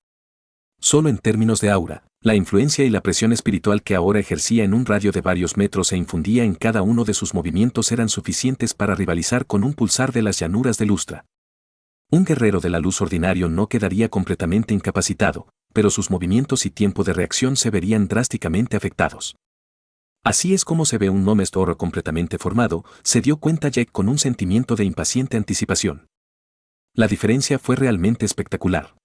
Solo en términos de aura, la influencia y la presión espiritual que ahora ejercía en un radio de varios metros e infundía en cada uno de sus movimientos eran suficientes para rivalizar con un pulsar de las llanuras de Lustra. Un guerrero de la luz ordinario no quedaría completamente incapacitado, pero sus movimientos y tiempo de reacción se verían drásticamente afectados. Así es como se ve un Lomest Oro completamente formado, se dio cuenta Jack con un sentimiento de impaciente anticipación. La diferencia fue realmente espectacular.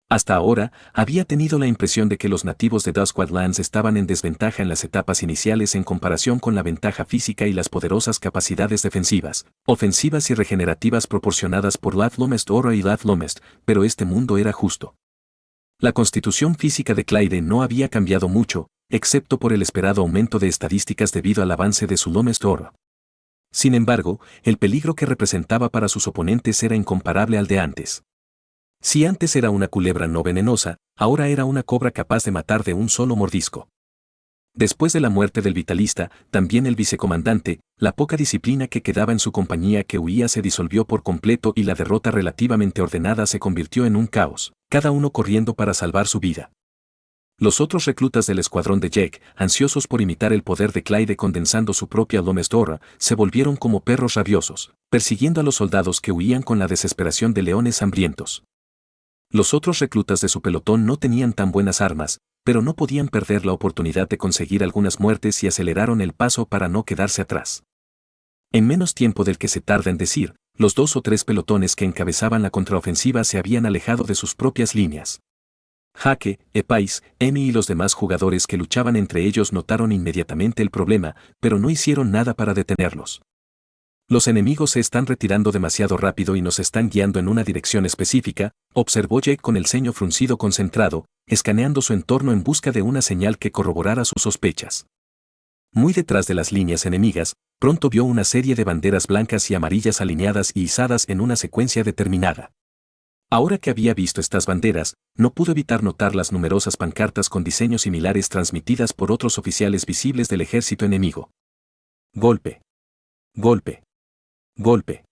Hasta ahora, había tenido la impresión de que los nativos de Duskward Lands estaban en desventaja en las etapas iniciales en comparación con la ventaja física y las poderosas capacidades defensivas, ofensivas y regenerativas proporcionadas por Lath Lomest Oro y Lath Lomest, pero este mundo era justo. La constitución física de Claire no había cambiado mucho, excepto por el esperado aumento de estadísticas debido al avance de su Lomest Oro. Sin embargo, el peligro que representaba para sus oponentes era incomparable al de antes. Si antes era una culebra no venenosa, ahora era una cobra capaz de matar de un solo mordisco. Después de la muerte del vitalista, también el vicecomandante, la poca disciplina que quedaba en su compañía que huía se disolvió por completo y la derrota relativamente ordenada se convirtió en un caos, cada uno corriendo para salvar su vida. Los otros reclutas del escuadrón de Jack, ansiosos por imitar el poder de Claire condensando su propia Lomest Oro, se volvieron como perros rabiosos, persiguiendo a los soldados que huían con la desesperación de leones hambrientos. Los otros reclutas de su pelotón no tenían tan buenas armas, pero no podían perder la oportunidad de conseguir algunas muertes y aceleraron el paso para no quedarse atrás. En menos tiempo del que se tarda en decir, los 2 o 3 pelotones que encabezaban la contraofensiva se habían alejado de sus propias líneas. Hake, Epais, Emi y los demás jugadores que luchaban entre ellos notaron inmediatamente el problema, pero no hicieron nada para detenerlos. Los enemigos se están retirando demasiado rápido y nos están guiando en una dirección específica, observó Jake con el ceño fruncido concentrado, escaneando su entorno en busca de una señal que corroborara sus sospechas. Muy detrás de las líneas enemigas, pronto vio una serie de banderas blancas y amarillas alineadas y izadas en una secuencia determinada. Ahora que había visto estas banderas, no pudo evitar notar las numerosas pancartas con diseños similares transmitidas por otros oficiales visibles del ejército enemigo. Golpe. Golpe. Golpe.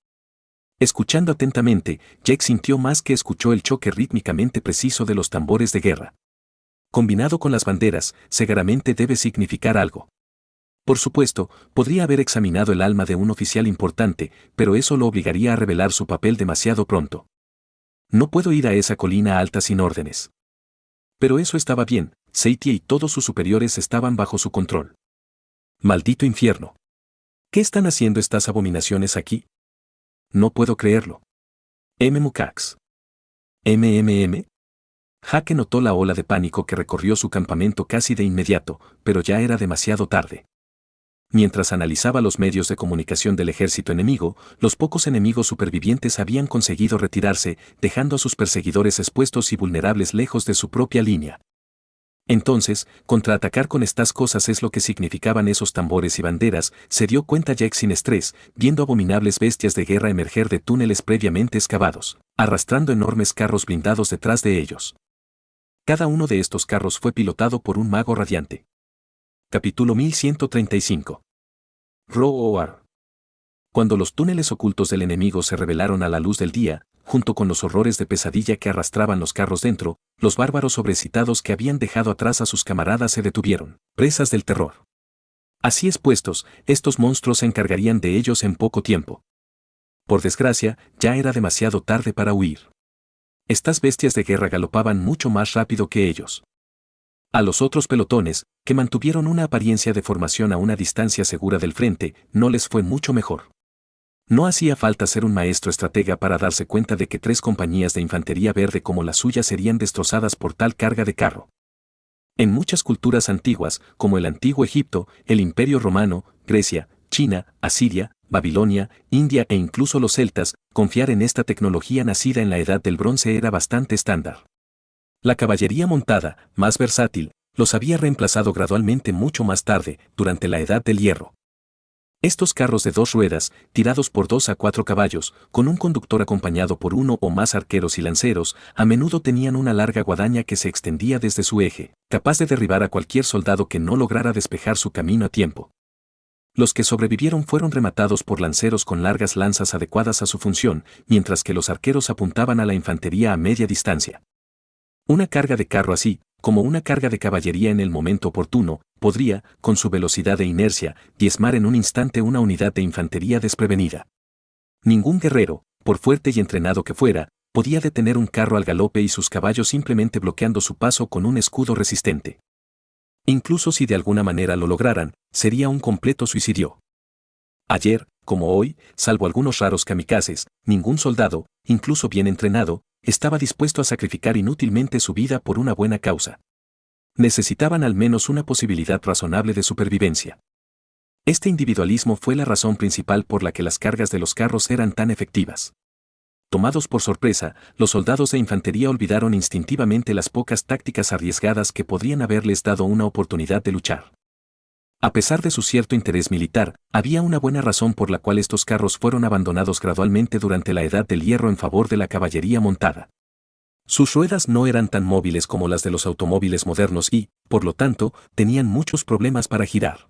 Escuchando atentamente, Jake sintió más que escuchó el choque rítmicamente preciso de los tambores de guerra. Combinado con las banderas, seguramente debe significar algo. Por supuesto, podría haber examinado el alma de un oficial importante, pero eso lo obligaría a revelar su papel demasiado pronto. No puedo ir a esa colina alta sin órdenes. Pero eso estaba bien, Seitia y todos sus superiores estaban bajo su control. Maldito infierno. ¿Qué están haciendo estas abominaciones aquí? No puedo creerlo. Mukax. Hake notó la ola de pánico que recorrió su campamento casi de inmediato, pero ya era demasiado tarde. Mientras analizaba los medios de comunicación del ejército enemigo, los pocos enemigos supervivientes habían conseguido retirarse, dejando a sus perseguidores expuestos y vulnerables lejos de su propia línea. Entonces, contraatacar con estas cosas es lo que significaban esos tambores y banderas, se dio cuenta Jack sin estrés, viendo abominables bestias de guerra emerger de túneles previamente excavados, arrastrando enormes carros blindados detrás de ellos. Cada uno de estos carros fue pilotado por un mago radiante. Capítulo 1135. Roar. Cuando los túneles ocultos del enemigo se revelaron a la luz del día, junto con los horrores de pesadilla que arrastraban los carros dentro, los bárbaros sobrecitados que habían dejado atrás a sus camaradas se detuvieron, presas del terror. Así expuestos, estos monstruos se encargarían de ellos en poco tiempo. Por desgracia, ya era demasiado tarde para huir. Estas bestias de guerra galopaban mucho más rápido que ellos. A los otros pelotones, que mantuvieron una apariencia de formación a una distancia segura del frente, no les fue mucho mejor. No hacía falta ser un maestro estratega para darse cuenta de que 3 compañías de infantería verde como la suya serían destrozadas por tal carga de carro. En muchas culturas antiguas, como el antiguo Egipto, el Imperio Romano, Grecia, China, Asiria, Babilonia, India e incluso los celtas, confiar en esta tecnología nacida en la Edad del Bronce era bastante estándar. La caballería montada, más versátil, los había reemplazado gradualmente mucho más tarde, durante la Edad del Hierro. Estos carros de 2 ruedas, tirados por 2 a 4 caballos, con un conductor acompañado por uno o más arqueros y lanceros, a menudo tenían una larga guadaña que se extendía desde su eje, capaz de derribar a cualquier soldado que no lograra despejar su camino a tiempo. Los que sobrevivieron fueron rematados por lanceros con largas lanzas adecuadas a su función, mientras que los arqueros apuntaban a la infantería a media distancia. Una carga de carro así, como una carga de caballería en el momento oportuno, podría, con su velocidad e inercia, diezmar en un instante una unidad de infantería desprevenida. Ningún guerrero, por fuerte y entrenado que fuera, podía detener un carro al galope y sus caballos simplemente bloqueando su paso con un escudo resistente. Incluso si de alguna manera lo lograran, sería un completo suicidio. Ayer, como hoy, salvo algunos raros kamikazes, ningún soldado, incluso bien entrenado, estaba dispuesto a sacrificar inútilmente su vida por una buena causa. Necesitaban al menos una posibilidad razonable de supervivencia. Este individualismo fue la razón principal por la que las cargas de los carros eran tan efectivas. Tomados por sorpresa, los soldados de infantería olvidaron instintivamente las pocas tácticas arriesgadas que podrían haberles dado una oportunidad de luchar. A pesar de su cierto interés militar, había una buena razón por la cual estos carros fueron abandonados gradualmente durante la Edad del Hierro en favor de la caballería montada. Sus ruedas no eran tan móviles como las de los automóviles modernos y, por lo tanto, tenían muchos problemas para girar.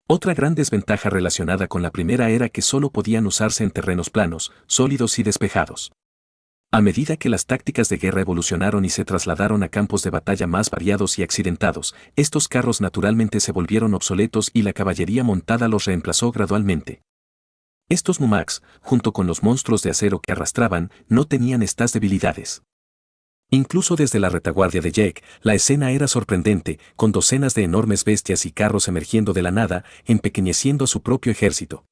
Otra gran desventaja relacionada con la primera era que solo podían usarse en terrenos planos, sólidos y despejados. A medida que las tácticas de guerra evolucionaron y se trasladaron a campos de batalla más variados y accidentados, estos carros naturalmente se volvieron obsoletos y la caballería montada los reemplazó gradualmente. Estos Mumaks, junto con los monstruos de acero que arrastraban, no tenían estas debilidades. Incluso desde la retaguardia de Jack, la escena era sorprendente, con docenas de enormes bestias y carros emergiendo de la nada, empequeñeciendo a su propio ejército.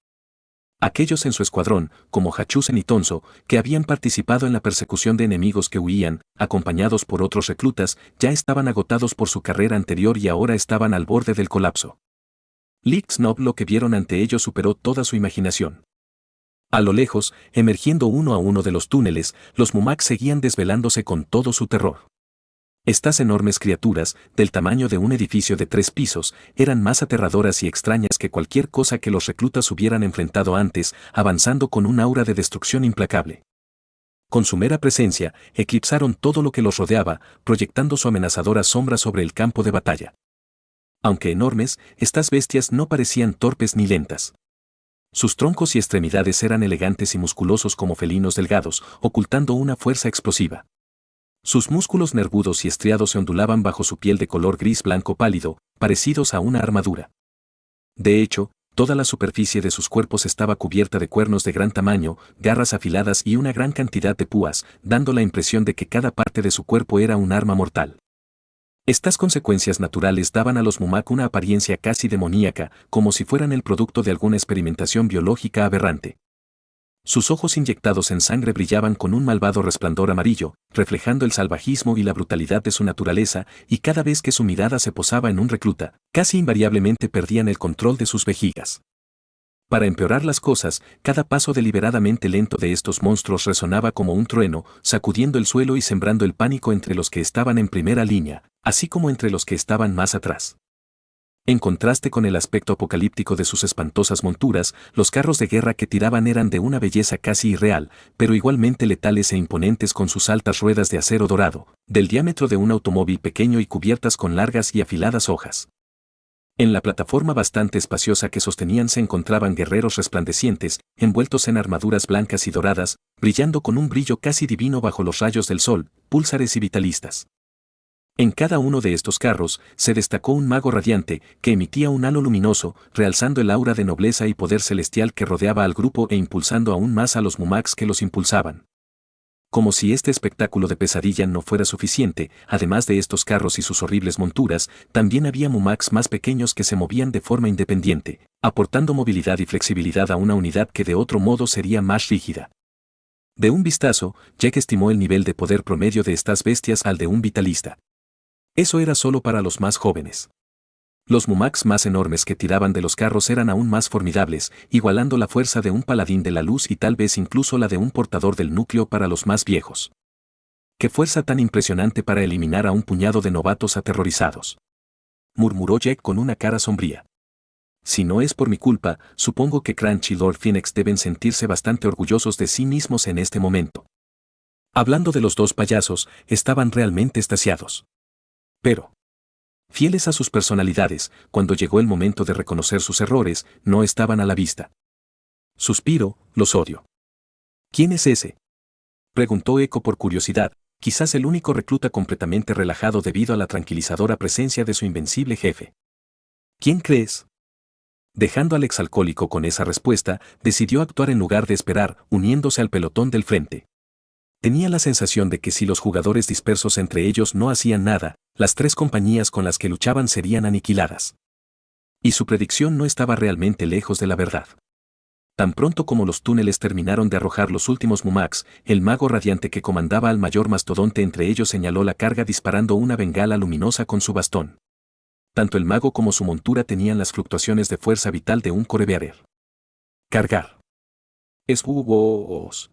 Aquellos en su escuadrón, como Hachusen y Tonso, que habían participado en la persecución de enemigos que huían, acompañados por otros reclutas, ya estaban agotados por su carrera anterior y ahora estaban al borde del colapso. Lick Snob lo que vieron ante ellos superó toda su imaginación. A lo lejos, emergiendo uno a uno de los túneles, los Mumaks seguían desvelándose con todo su terror. Estas enormes criaturas, del tamaño de un edificio de 3 pisos, eran más aterradoras y extrañas que cualquier cosa que los reclutas hubieran enfrentado antes, avanzando con un aura de destrucción implacable. Con su mera presencia, eclipsaron todo lo que los rodeaba, proyectando su amenazadora sombra sobre el campo de batalla. Aunque enormes, estas bestias no parecían torpes ni lentas. Sus troncos y extremidades eran elegantes y musculosos como felinos delgados, ocultando una fuerza explosiva. Sus músculos nervudos y estriados se ondulaban bajo su piel de color gris blanco pálido, parecidos a una armadura. De hecho, toda la superficie de sus cuerpos estaba cubierta de cuernos de gran tamaño, garras afiladas y una gran cantidad de púas, dando la impresión de que cada parte de su cuerpo era un arma mortal. Estas consecuencias naturales daban a los Mumak una apariencia casi demoníaca, como si fueran el producto de alguna experimentación biológica aberrante. Sus ojos inyectados en sangre brillaban con un malvado resplandor amarillo, reflejando el salvajismo y la brutalidad de su naturaleza, y cada vez que su mirada se posaba en un recluta, casi invariablemente perdían el control de sus vejigas. Para empeorar las cosas, cada paso deliberadamente lento de estos monstruos resonaba como un trueno, sacudiendo el suelo y sembrando el pánico entre los que estaban en primera línea, así como entre los que estaban más atrás. En contraste con el aspecto apocalíptico de sus espantosas monturas, los carros de guerra que tiraban eran de una belleza casi irreal, pero igualmente letales e imponentes con sus altas ruedas de acero dorado, del diámetro de un automóvil pequeño y cubiertas con largas y afiladas hojas. En la plataforma bastante espaciosa que sostenían se encontraban guerreros resplandecientes, envueltos en armaduras blancas y doradas, brillando con un brillo casi divino bajo los rayos del sol, púlsares y vitalistas. En cada uno de estos carros se destacó un mago radiante que emitía un halo luminoso, realzando el aura de nobleza y poder celestial que rodeaba al grupo e impulsando aún más a los Mumaks que los impulsaban. Como si este espectáculo de pesadilla no fuera suficiente, además de estos carros y sus horribles monturas, también había Mumaks más pequeños que se movían de forma independiente, aportando movilidad y flexibilidad a una unidad que de otro modo sería más rígida. De un vistazo, Jack estimó el nivel de poder promedio de estas bestias al de un vitalista. Eso era solo para los más jóvenes. Los Mumax más enormes que tiraban de los carros eran aún más formidables, igualando la fuerza de un paladín de la luz y tal vez incluso la de un portador del núcleo para los más viejos. ¡Qué fuerza tan impresionante para eliminar a un puñado de novatos aterrorizados!, murmuró Jack con una cara sombría. Si no es por mi culpa, supongo que Crunch y Lord Phoenix deben sentirse bastante orgullosos de sí mismos en este momento. Hablando de los dos payasos, estaban realmente extasiados. Pero, fieles a sus personalidades, cuando llegó el momento de reconocer sus errores, no estaban a la vista. Suspiro, los odio. ¿Quién es ese?, preguntó Echo por curiosidad, quizás el único recluta completamente relajado debido a la tranquilizadora presencia de su invencible jefe. ¿Quién crees? Dejando al exalcohólico con esa respuesta, decidió actuar en lugar de esperar, uniéndose al pelotón del frente. Tenía la sensación de que si los jugadores dispersos entre ellos no hacían nada, las tres compañías con las que luchaban serían aniquiladas. Y su predicción no estaba realmente lejos de la verdad. Tan pronto como los túneles terminaron de arrojar los últimos Mumax, el mago radiante que comandaba al mayor mastodonte entre ellos señaló la carga disparando una bengala luminosa con su bastón. Tanto el mago como su montura tenían las fluctuaciones de fuerza vital de un corebearer. Cargar. Esbugos.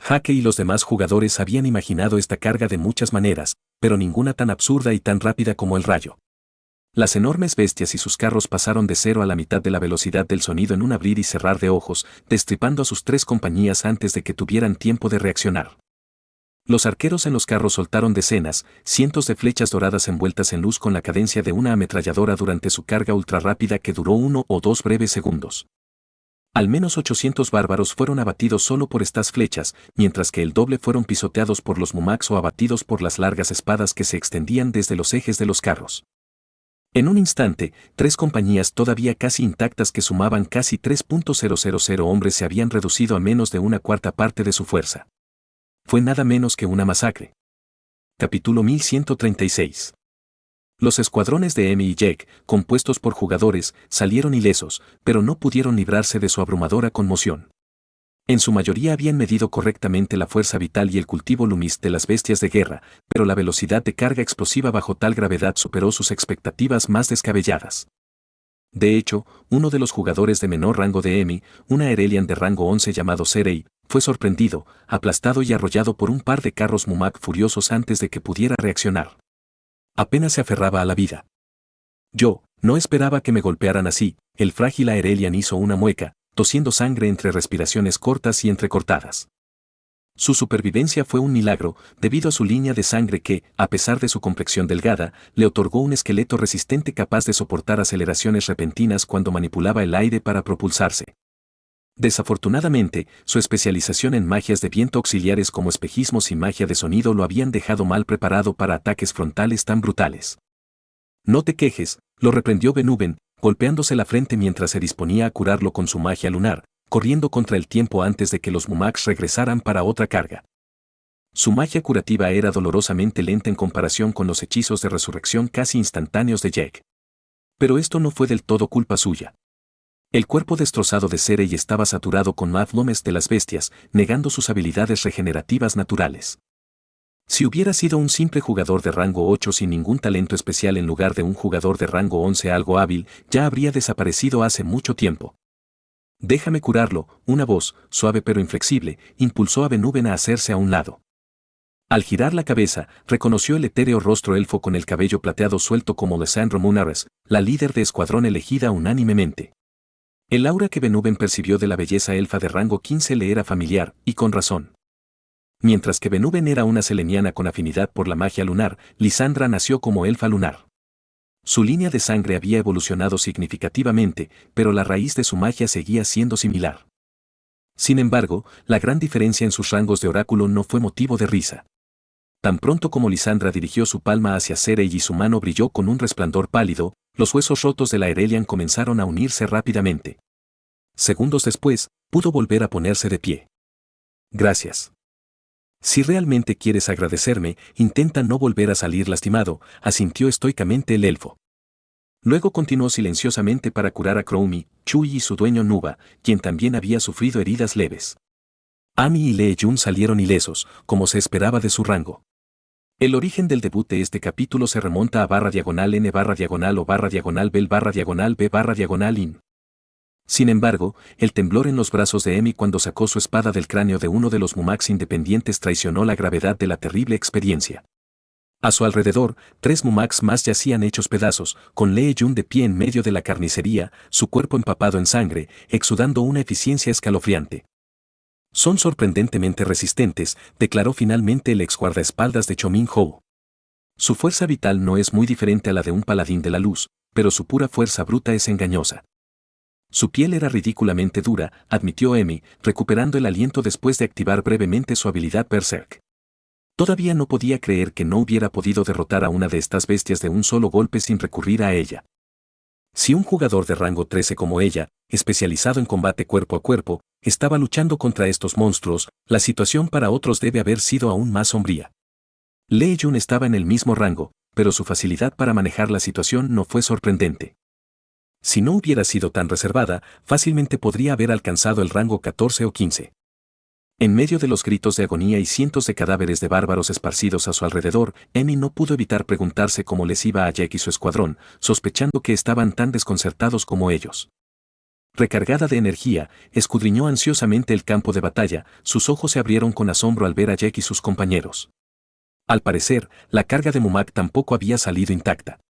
Jaque y los demás jugadores habían imaginado esta carga de muchas maneras, pero ninguna tan absurda y tan rápida como el rayo. Las enormes bestias y sus carros pasaron de 0 a la mitad de la velocidad del sonido en un abrir y cerrar de ojos, destripando a sus tres compañías antes de que tuvieran tiempo de reaccionar. Los arqueros en los carros soltaron decenas, cientos de flechas doradas envueltas en luz con la cadencia de una ametralladora durante su carga ultrarrápida que duró 1 o 2 breves segundos. Al menos 800 bárbaros fueron abatidos solo por estas flechas, mientras que el doble fueron pisoteados por los Mumax o abatidos por las largas espadas que se extendían desde los ejes de los carros. En un instante, tres compañías todavía casi intactas que sumaban casi 3.000 hombres se habían reducido a menos de una cuarta parte de su fuerza. Fue nada menos que una masacre. Capítulo 1136. Los escuadrones de Emmy y Jack, compuestos por jugadores, salieron ilesos, pero no pudieron librarse de su abrumadora conmoción. En su mayoría habían medido correctamente la fuerza vital y el cultivo lumis de las bestias de guerra, pero la velocidad de carga explosiva bajo tal gravedad superó sus expectativas más descabelladas. De hecho, uno de los jugadores de menor rango de Emmy, una Erelian de rango 11 llamado Serei, fue sorprendido, aplastado y arrollado por un par de carros Mumak furiosos antes de que pudiera reaccionar. Apenas se aferraba a la vida. Yo, no esperaba que me golpearan así, el frágil Aerelian hizo una mueca, tosiendo sangre entre respiraciones cortas y entrecortadas. Su supervivencia fue un milagro, debido a su línea de sangre que, a pesar de su complexión delgada, le otorgó un esqueleto resistente capaz de soportar aceleraciones repentinas cuando manipulaba el aire para propulsarse. Desafortunadamente, su especialización en magias de viento auxiliares como espejismos y magia de sonido lo habían dejado mal preparado para ataques frontales tan brutales. No te quejes, lo reprendió Benuben, golpeándose la frente mientras se disponía a curarlo con su magia lunar, corriendo contra el tiempo antes de que los Mumax regresaran para otra carga. Su magia curativa era dolorosamente lenta en comparación con los hechizos de resurrección casi instantáneos de Jack. Pero esto no fue del todo culpa suya. El cuerpo destrozado de Serei estaba saturado con Mavlomes de las bestias, negando sus habilidades regenerativas naturales. Si hubiera sido un simple jugador de rango 8 sin ningún talento especial en lugar de un jugador de rango 11 algo hábil, ya habría desaparecido hace mucho tiempo. Déjame curarlo, una voz, suave pero inflexible, impulsó a Benuben a hacerse a un lado. Al girar la cabeza, reconoció el etéreo rostro elfo con el cabello plateado suelto como Lysandra Munares, la líder de escuadrón elegida unánimemente. El aura que Benuben percibió de la belleza elfa de rango 15 le era familiar, y con razón. Mientras que Benuben era una seleniana con afinidad por la magia lunar, Lysandra nació como elfa lunar. Su línea de sangre había evolucionado significativamente, pero la raíz de su magia seguía siendo similar. Sin embargo, la gran diferencia en sus rangos de oráculo no fue motivo de risa. Tan pronto como Lysandra dirigió su palma hacia Serei y su mano brilló con un resplandor pálido, los huesos rotos de la Erelian comenzaron a unirse rápidamente. Segundos después, pudo volver a ponerse de pie. Gracias. Si realmente quieres agradecerme, intenta no volver a salir lastimado, asintió estoicamente el elfo. Luego continuó silenciosamente para curar a Chromie, Chui y su dueño Nuba, quien también había sufrido heridas leves. Amy y Lee Jun salieron ilesos, como se esperaba de su rango. El origen del debut de este capítulo se remonta a /N /o /Bel /B /in. Sin embargo, el temblor en los brazos de Emi cuando sacó su espada del cráneo de uno de los Mumaks independientes traicionó la gravedad de la terrible experiencia. A su alrededor, 3 Mumaks más yacían hechos pedazos, con Lee Jun de pie en medio de la carnicería, su cuerpo empapado en sangre, exudando una eficiencia escalofriante. Son sorprendentemente resistentes, declaró finalmente el ex guardaespaldas de Chomin Hou. Su fuerza vital no es muy diferente a la de un paladín de la luz, pero su pura fuerza bruta es engañosa. Su piel era ridículamente dura, admitió Emi, recuperando el aliento después de activar brevemente su habilidad Berserk. Todavía no podía creer que no hubiera podido derrotar a una de estas bestias de un solo golpe sin recurrir a ella. Si un jugador de rango 13 como ella, especializado en combate cuerpo a cuerpo, estaba luchando contra estos monstruos, la situación para otros debe haber sido aún más sombría. Lee Jun estaba en el mismo rango, pero su facilidad para manejar la situación no fue sorprendente. Si no hubiera sido tan reservada, fácilmente podría haber alcanzado el rango 14 o 15. En medio de los gritos de agonía y cientos de cadáveres de bárbaros esparcidos a su alrededor, Emi no pudo evitar preguntarse cómo les iba a Jack y su escuadrón, sospechando que estaban tan desconcertados como ellos. Recargada de energía, escudriñó ansiosamente el campo de batalla, sus ojos se abrieron con asombro al ver a Jack y sus compañeros. Al parecer, la carga de Mumak tampoco había salido intacta.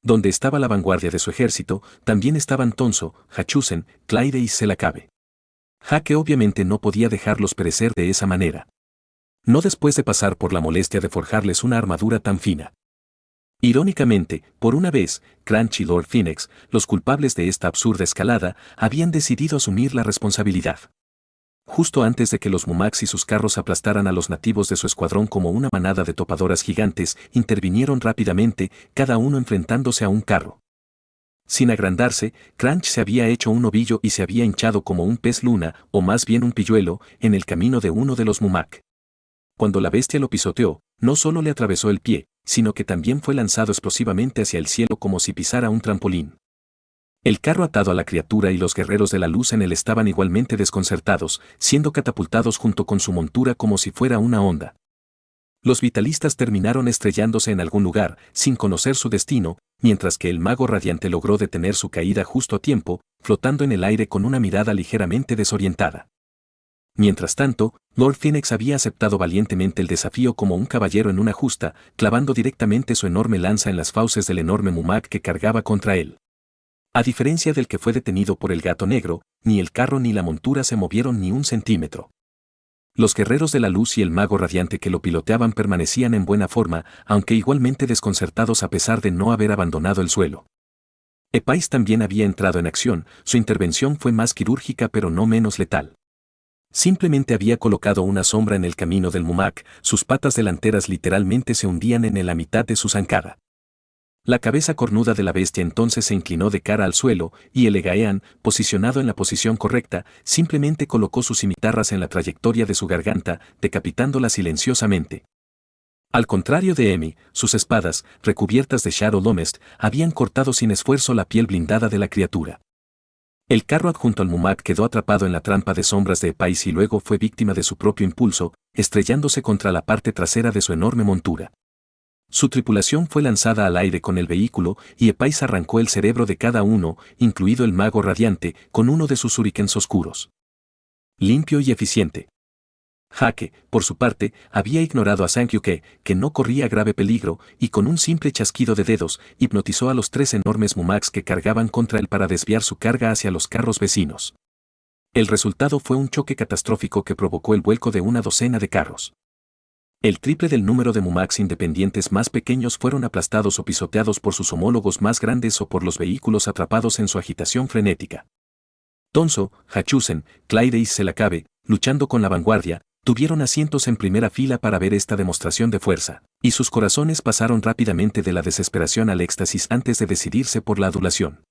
Donde estaba la vanguardia de su ejército, también estaban Tonso, Hachusen, Claide y Selakabe. Hake obviamente no podía dejarlos perecer de esa manera. No después de pasar por la molestia de forjarles una armadura tan fina. Irónicamente, por una vez, Crunch y Lord Phoenix, los culpables de esta absurda escalada, habían decidido asumir la responsabilidad. Justo antes de que los Mumaks y sus carros aplastaran a los nativos de su escuadrón como una manada de topadoras gigantes, intervinieron rápidamente, cada uno enfrentándose a un carro. Sin agrandarse, Crunch se había hecho un ovillo y se había hinchado como un pez luna, o más bien un pilluelo, en el camino de uno de los Mumak. Cuando la bestia lo pisoteó, no solo le atravesó el pie, sino que también fue lanzado explosivamente hacia el cielo como si pisara un trampolín. El carro atado a la criatura y los guerreros de la luz en él estaban igualmente desconcertados, siendo catapultados junto con su montura como si fuera una onda. Los vitalistas terminaron estrellándose en algún lugar, sin conocer su destino, mientras que el mago radiante logró detener su caída justo a tiempo, flotando en el aire con una mirada ligeramente desorientada. Mientras tanto, Lord Phoenix había aceptado valientemente el desafío como un caballero en una justa, clavando directamente su enorme lanza en las fauces del enorme Mumak que cargaba contra él. A diferencia del que fue detenido por el gato negro, ni el carro ni la montura se movieron ni un centímetro. Los guerreros de la luz y el mago radiante que lo piloteaban permanecían en buena forma, aunque igualmente desconcertados a pesar de no haber abandonado el suelo. Epais también había entrado en acción, su intervención fue más quirúrgica pero no menos letal. Simplemente había colocado una sombra en el camino del Mumak, sus patas delanteras literalmente se hundían en la mitad de su zancada. La cabeza cornuda de la bestia entonces se inclinó de cara al suelo, y el Egaean, posicionado en la posición correcta, simplemente colocó sus cimitarras en la trayectoria de su garganta, decapitándola silenciosamente. Al contrario de Emi, sus espadas, recubiertas de Shadow Lomest, habían cortado sin esfuerzo la piel blindada de la criatura. El carro adjunto al Mumak quedó atrapado en la trampa de sombras de Epais y luego fue víctima de su propio impulso, estrellándose contra la parte trasera de su enorme montura. Su tripulación fue lanzada al aire con el vehículo y Epais arrancó el cerebro de cada uno, incluido el mago radiante, con uno de sus shurikens oscuros. Limpio y eficiente. Hake, por su parte, había ignorado a Sankyuke, que no corría grave peligro, y con un simple chasquido de dedos, hipnotizó a los 3 enormes Mumaks que cargaban contra él para desviar su carga hacia los carros vecinos. El resultado fue un choque catastrófico que provocó el vuelco de una docena de carros. El triple del número de Mumaks independientes más pequeños fueron aplastados o pisoteados por sus homólogos más grandes o por los vehículos atrapados en su agitación frenética. Tonso, Hachusen, Claide y Selakabe, luchando con la vanguardia, tuvieron asientos en primera fila para ver esta demostración de fuerza, y sus corazones pasaron rápidamente de la desesperación al éxtasis antes de decidirse por la adulación.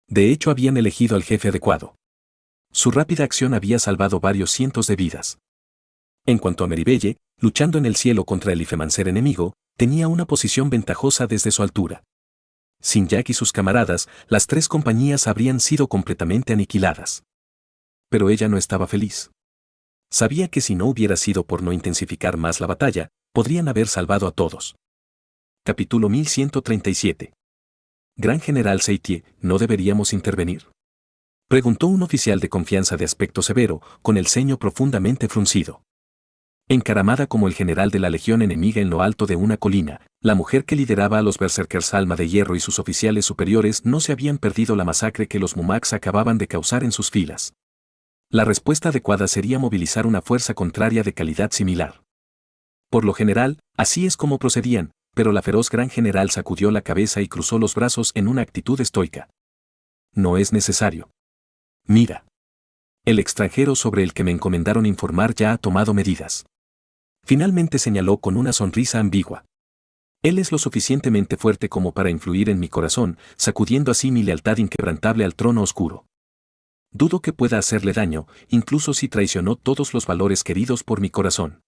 De hecho habían elegido al jefe adecuado. Su rápida acción había salvado varios cientos de vidas. En cuanto a Meribelle, luchando en el cielo contra el ifemancer enemigo, tenía una posición ventajosa desde su altura. Sin Jack y sus camaradas, las 3 compañías habrían sido completamente aniquiladas. Pero ella no estaba feliz. Sabía que si no hubiera sido por no intensificar más la batalla, Podrían haber salvado a todos. Capítulo 1137. Gran General Seitie, ¿no deberíamos intervenir? Preguntó un oficial de confianza de aspecto severo, con el ceño profundamente fruncido. Encaramada como el general de la legión enemiga en lo alto de una colina, la mujer que lideraba a los berserkers Alma de Hierro y sus oficiales superiores no se habían perdido la masacre que los Mumaks acababan de causar en sus filas. La respuesta adecuada sería movilizar una fuerza contraria de calidad similar. Por lo general, así es como procedían, pero la feroz gran general sacudió la cabeza y cruzó los brazos en una actitud estoica. No es necesario. Mira. El extranjero sobre el que me encomendaron informar ya ha tomado medidas. Finalmente señaló con una sonrisa ambigua. Él es lo suficientemente fuerte como para influir en mi corazón, sacudiendo así mi lealtad inquebrantable al trono oscuro. Dudo que pueda hacerle daño, incluso si traicionó todos los valores queridos por mi corazón.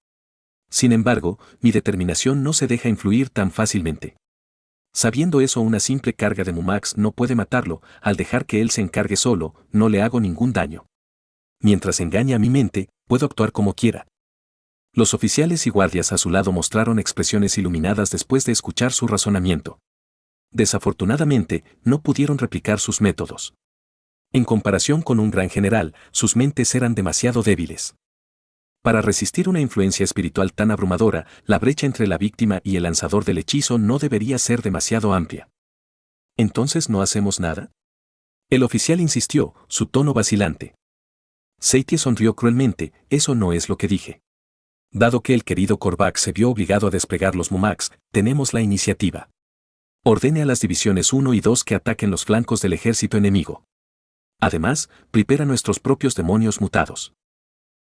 Sin embargo, mi determinación no se deja influir tan fácilmente. Sabiendo eso, una simple carga de Mumaks no puede matarlo, al dejar que él se encargue solo, no le hago ningún daño. Mientras engañe a mi mente, puedo actuar como quiera. Los oficiales y guardias a su lado mostraron expresiones iluminadas después de escuchar su razonamiento. Desafortunadamente, no pudieron replicar sus métodos. En comparación con un gran general, sus mentes eran demasiado débiles. Para resistir una influencia espiritual tan abrumadora, la brecha entre la víctima y el lanzador del hechizo no debería ser demasiado amplia. ¿Entonces no hacemos nada? El oficial insistió, su tono vacilante. Seitie sonrió cruelmente, eso no es lo que dije. Dado que el querido Korvac se vio obligado a desplegar los Mumaks, tenemos la iniciativa. Ordene a las divisiones 1 y 2 que ataquen los flancos del ejército enemigo. Además, prepara nuestros propios demonios mutados.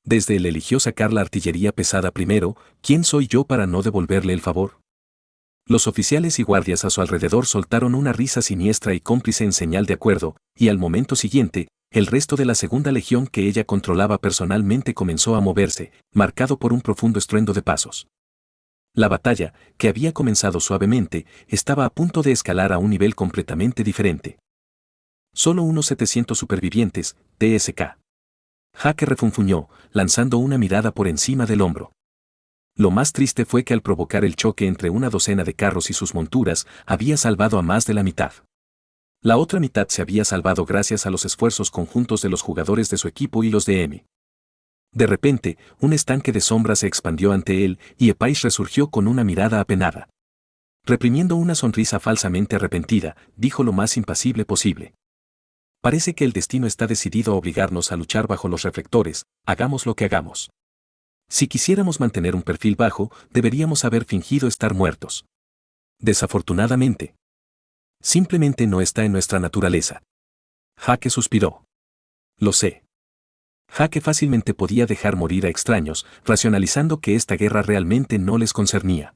Desde él eligió sacar la artillería pesada primero, ¿quién soy yo para no devolverle el favor? Los oficiales y guardias a su alrededor soltaron una risa siniestra y cómplice en señal de acuerdo, y al momento siguiente, el resto de la segunda legión que ella controlaba personalmente comenzó a moverse, marcado por un profundo estruendo de pasos. La batalla, que había comenzado suavemente, estaba a punto de escalar a un nivel completamente diferente. Solo unos 700 supervivientes, TSK. Hake refunfuñó, lanzando una mirada por encima del hombro. Lo más triste fue que al provocar el choque entre una docena de carros y sus monturas, había salvado a más de la mitad. La otra mitad se había salvado gracias a los esfuerzos conjuntos de los jugadores de su equipo y los de M. De repente, un estanque de sombra se expandió ante él y Epais resurgió con una mirada apenada. Reprimiendo una sonrisa falsamente arrepentida, dijo lo más impasible posible. Parece que el destino está decidido a obligarnos a luchar bajo los reflectores, hagamos lo que hagamos. Si quisiéramos mantener un perfil bajo, deberíamos haber fingido estar muertos. Desafortunadamente. Simplemente no está en nuestra naturaleza. Hake suspiró. Lo sé. Hake fácilmente podía dejar morir a extraños, racionalizando que esta guerra realmente no les concernía.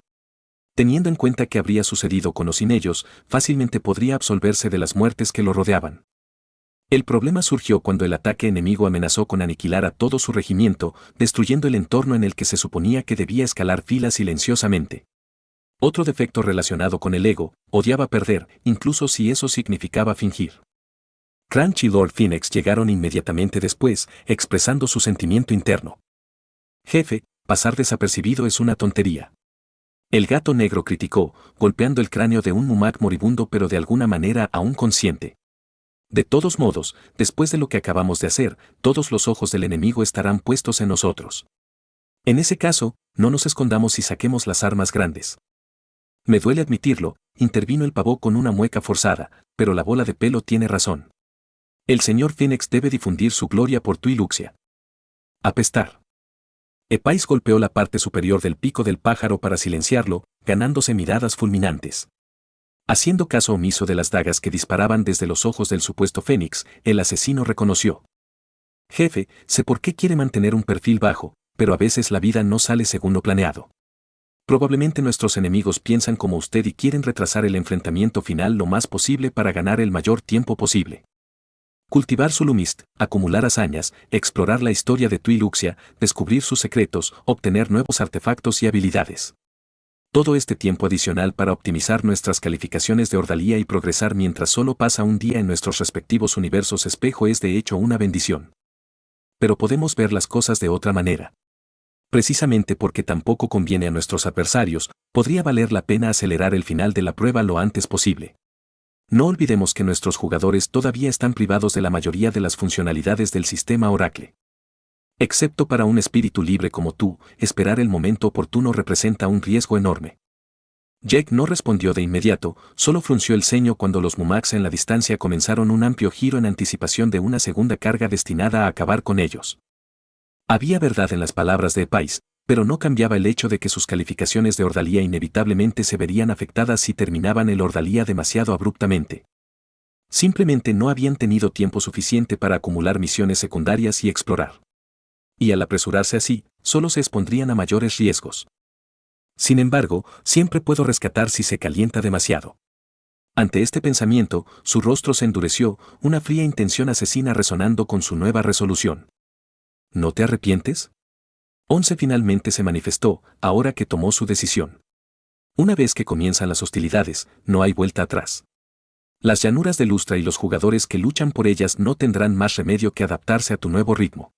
Teniendo en cuenta que habría sucedido con o sin ellos, fácilmente podría absolverse de las muertes que lo rodeaban. El problema surgió cuando el ataque enemigo amenazó con aniquilar a todo su regimiento, destruyendo el entorno en el que se suponía que debía escalar filas silenciosamente. Otro defecto relacionado con el ego, odiaba perder, incluso si eso significaba fingir. Crunch y Lord Phoenix llegaron inmediatamente después, expresando su sentimiento interno. Jefe, pasar desapercibido es una tontería. El gato negro criticó, golpeando el cráneo de un Mumak moribundo pero de alguna manera aún consciente. De todos modos, después de lo que acabamos de hacer, todos los ojos del enemigo estarán puestos en nosotros. En ese caso, no nos escondamos y saquemos las armas grandes. Me duele admitirlo, intervino el pavo con una mueca forzada, pero la bola de pelo tiene razón. El señor Phoenix debe difundir su gloria por Twi'lexia. Apestar. Epais golpeó la parte superior del pico del pájaro para silenciarlo, ganándose miradas fulminantes. Haciendo caso omiso de las dagas que disparaban desde los ojos del supuesto Fénix, el asesino reconoció. Jefe, sé por qué quiere mantener un perfil bajo, pero a veces la vida no sale según lo planeado. Probablemente nuestros enemigos piensan como usted y quieren retrasar el enfrentamiento final lo más posible para ganar el mayor tiempo posible. Cultivar su Lumist, acumular hazañas, explorar la historia de Twi'lexia, descubrir sus secretos, obtener nuevos artefactos y habilidades. Todo este tiempo adicional para optimizar nuestras calificaciones de ordalía y progresar mientras solo pasa un día en nuestros respectivos universos espejo es de hecho una bendición. Pero podemos ver las cosas de otra manera. Precisamente porque tampoco conviene a nuestros adversarios, podría valer la pena acelerar el final de la prueba lo antes posible. No olvidemos que nuestros jugadores todavía están privados de la mayoría de las funcionalidades del sistema Oracle. Excepto para un espíritu libre como tú, esperar el momento oportuno representa un riesgo enorme. Jack no respondió de inmediato, solo frunció el ceño cuando los Mumax en la distancia comenzaron un amplio giro en anticipación de una segunda carga destinada a acabar con ellos. Había verdad en las palabras de Pais, pero no cambiaba el hecho de que sus calificaciones de ordalía inevitablemente se verían afectadas si terminaban el ordalía demasiado abruptamente. Simplemente no habían tenido tiempo suficiente para acumular misiones secundarias y explorar. Y al apresurarse así, solo se expondrían a mayores riesgos. Sin embargo, siempre puedo rescatar si se calienta demasiado. Ante este pensamiento, su rostro se endureció, una fría intención asesina resonando con su nueva resolución. ¿No te arrepientes? Once finalmente se manifestó, ahora que tomó su decisión. Una vez que comienzan las hostilidades, no hay vuelta atrás. Las llanuras de Lustra y los jugadores que luchan por ellas no tendrán más remedio que adaptarse a tu nuevo ritmo.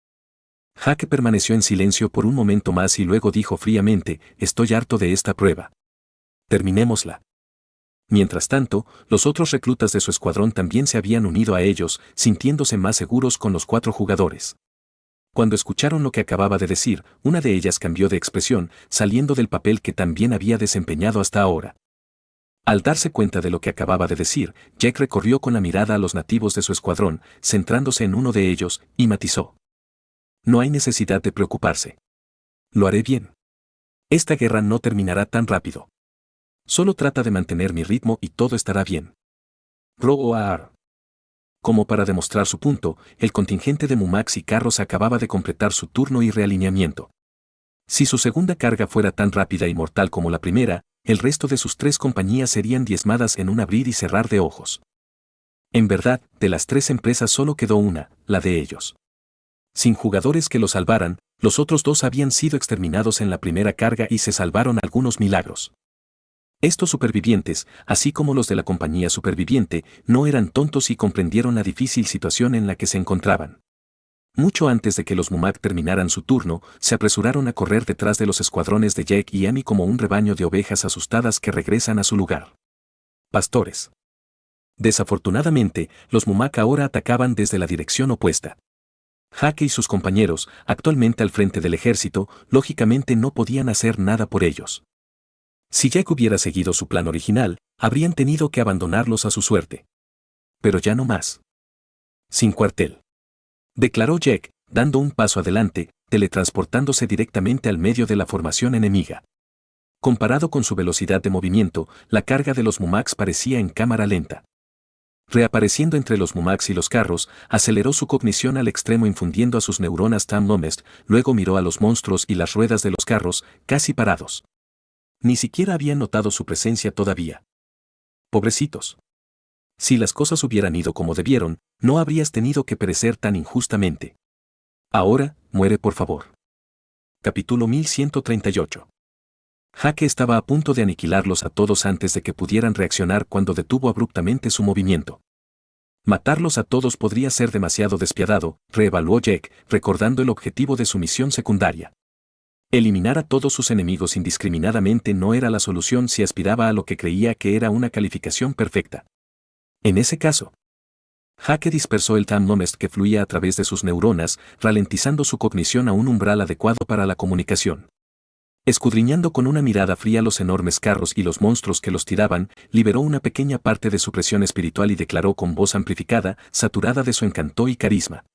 Jaque permaneció en silencio por un momento más y luego dijo fríamente, estoy harto de esta prueba. Terminémosla. Mientras tanto, los otros reclutas de su escuadrón también se habían unido a ellos, sintiéndose más seguros con los 4 jugadores. Cuando escucharon lo que acababa de decir, una de ellas cambió de expresión, saliendo del papel que también había desempeñado hasta ahora. Al darse cuenta de lo que acababa de decir, Jack recorrió con la mirada a los nativos de su escuadrón, centrándose en uno de ellos, y matizó. No hay necesidad de preocuparse. Lo haré bien. Esta guerra no terminará tan rápido. Solo trata de mantener mi ritmo y todo estará bien. Roar. Como para demostrar su punto, el contingente de Mumax y carros acababa de completar su turno y realineamiento. Si su segunda carga fuera tan rápida y mortal como la primera, el resto de sus 3 compañías serían diezmadas en un abrir y cerrar de ojos. En verdad, de las 3 empresas solo quedó una, la de ellos. Sin jugadores que lo salvaran, los otros 2 habían sido exterminados en la primera carga y se salvaron algunos milagros. Estos supervivientes, así como los de la compañía superviviente, no eran tontos y comprendieron la difícil situación en la que se encontraban. Mucho antes de que los Mumak terminaran su turno, se apresuraron a correr detrás de los escuadrones de Jack y Amy como un rebaño de ovejas asustadas que regresan a su lugar. Pastores. Desafortunadamente, los Mumak ahora atacaban desde la dirección opuesta. Jaque y sus compañeros, actualmente al frente del ejército, lógicamente no podían hacer nada por ellos. Si Jack hubiera seguido su plan original, habrían tenido que abandonarlos a su suerte. Pero ya no más. Sin cuartel. Declaró Jack, dando un paso adelante, teletransportándose directamente al medio de la formación enemiga. Comparado con su velocidad de movimiento, la carga de los Mumax parecía en cámara lenta. Reapareciendo entre los Mumax y los carros, aceleró su cognición al extremo infundiendo a sus neuronas Tam-Nomest, luego miró a los monstruos y las ruedas de los carros, casi parados. Ni siquiera habían notado su presencia todavía. Pobrecitos. Si las cosas hubieran ido como debieron, no habrías tenido que perecer tan injustamente. Ahora, muere por favor. Capítulo 1138. Jaque estaba a punto de aniquilarlos a todos antes de que pudieran reaccionar cuando detuvo abruptamente su movimiento. Matarlos a todos podría ser demasiado despiadado, reevaluó Jack, recordando el objetivo de su misión secundaria. Eliminar a todos sus enemigos indiscriminadamente no era la solución si aspiraba a lo que creía que era una calificación perfecta. En ese caso, Jaque dispersó el Tam-Nomest que fluía a través de sus neuronas, ralentizando su cognición a un umbral adecuado para la comunicación. Escudriñando con una mirada fría los enormes carros y los monstruos que los tiraban, liberó una pequeña parte de su presión espiritual y declaró con voz amplificada, saturada de su encanto y carisma.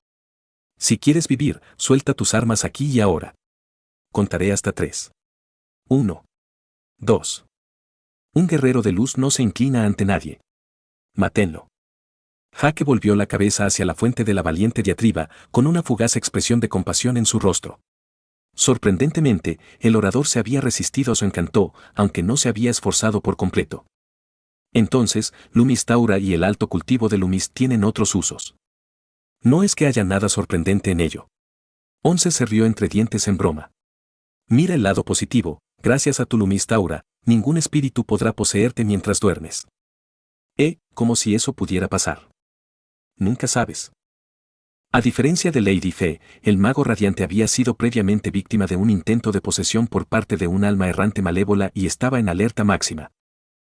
Si quieres vivir, suelta tus armas aquí y ahora. Contaré hasta 3. 1. 2. Un guerrero de luz no se inclina ante nadie. Mátenlo. Jaque volvió la cabeza hacia la fuente de la valiente diatriba, con una fugaz expresión de compasión en su rostro. Sorprendentemente, el orador se había resistido a su encanto, aunque no se había esforzado por completo. Entonces, Lumis Taura y el alto cultivo de Lumis tienen otros usos. No es que haya nada sorprendente en ello. Once se rió entre dientes en broma. Mira el lado positivo, gracias a tu Lumis Taura, ningún espíritu podrá poseerte mientras duermes. Como si eso pudiera pasar. Nunca sabes. A diferencia de Lady Fe, el mago radiante había sido previamente víctima de un intento de posesión por parte de un alma errante malévola y estaba en alerta máxima.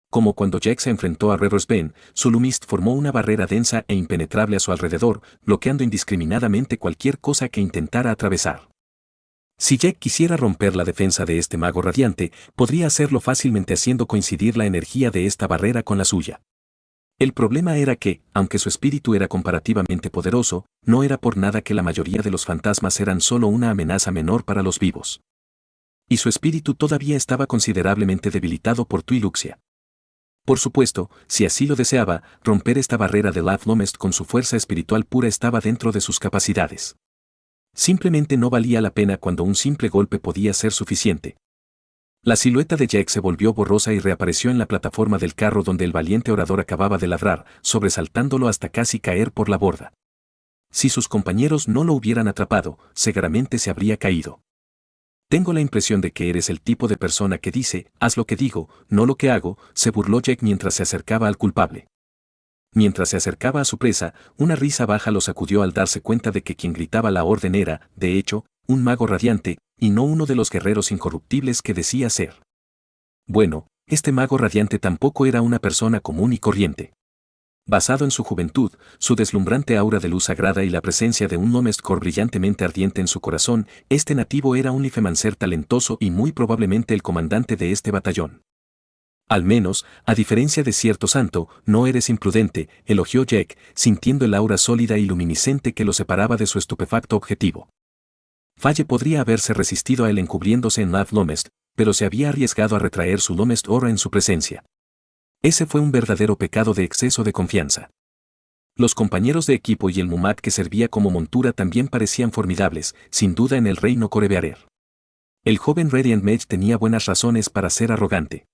Como cuando Jack se enfrentó a Reverse Ben, su Lumist formó una barrera densa e impenetrable a su alrededor, bloqueando indiscriminadamente cualquier cosa que intentara atravesar. Si Jack quisiera romper la defensa de este mago radiante, podría hacerlo fácilmente haciendo coincidir la energía de esta barrera con la suya. El problema era que, aunque su espíritu era comparativamente poderoso, no era por nada que la mayoría de los fantasmas eran solo una amenaza menor para los vivos. Y su espíritu todavía estaba considerablemente debilitado por Twi'lexia. Por supuesto, si así lo deseaba, romper esta barrera de Lav Lomest con su fuerza espiritual pura estaba dentro de sus capacidades. Simplemente no valía la pena cuando un simple golpe podía ser suficiente. La silueta de Jack se volvió borrosa y reapareció en la plataforma del carro donde el valiente orador acababa de ladrar, sobresaltándolo hasta casi caer por la borda. Si sus compañeros no lo hubieran atrapado, seguramente se habría caído. Tengo la impresión de que eres el tipo de persona que dice, haz lo que digo, no lo que hago, se burló Jack mientras se acercaba al culpable. Mientras se acercaba a su presa, una risa baja lo sacudió al darse cuenta de que quien gritaba la orden era, de hecho, un mago radiante, y no uno de los guerreros incorruptibles que decía ser. Bueno, este mago radiante tampoco era una persona común y corriente. Basado en su juventud, su deslumbrante aura de luz sagrada y la presencia de un Lomestcore brillantemente ardiente en su corazón, este nativo era un Lifemancer talentoso y muy probablemente el comandante de este batallón. Al menos, a diferencia de cierto santo, no eres imprudente, elogió Jack, sintiendo el aura sólida y luminiscente que lo separaba de su estupefacto objetivo. Falle podría haberse resistido a él encubriéndose en Lav Lomest, pero se había arriesgado a retraer su Lomest Aura en su presencia. Ese fue un verdadero pecado de exceso de confianza. Los compañeros de equipo y el Mumak que servía como montura también parecían formidables, sin duda en el reino Corebearer. El joven Radiant Mage tenía buenas razones para ser arrogante.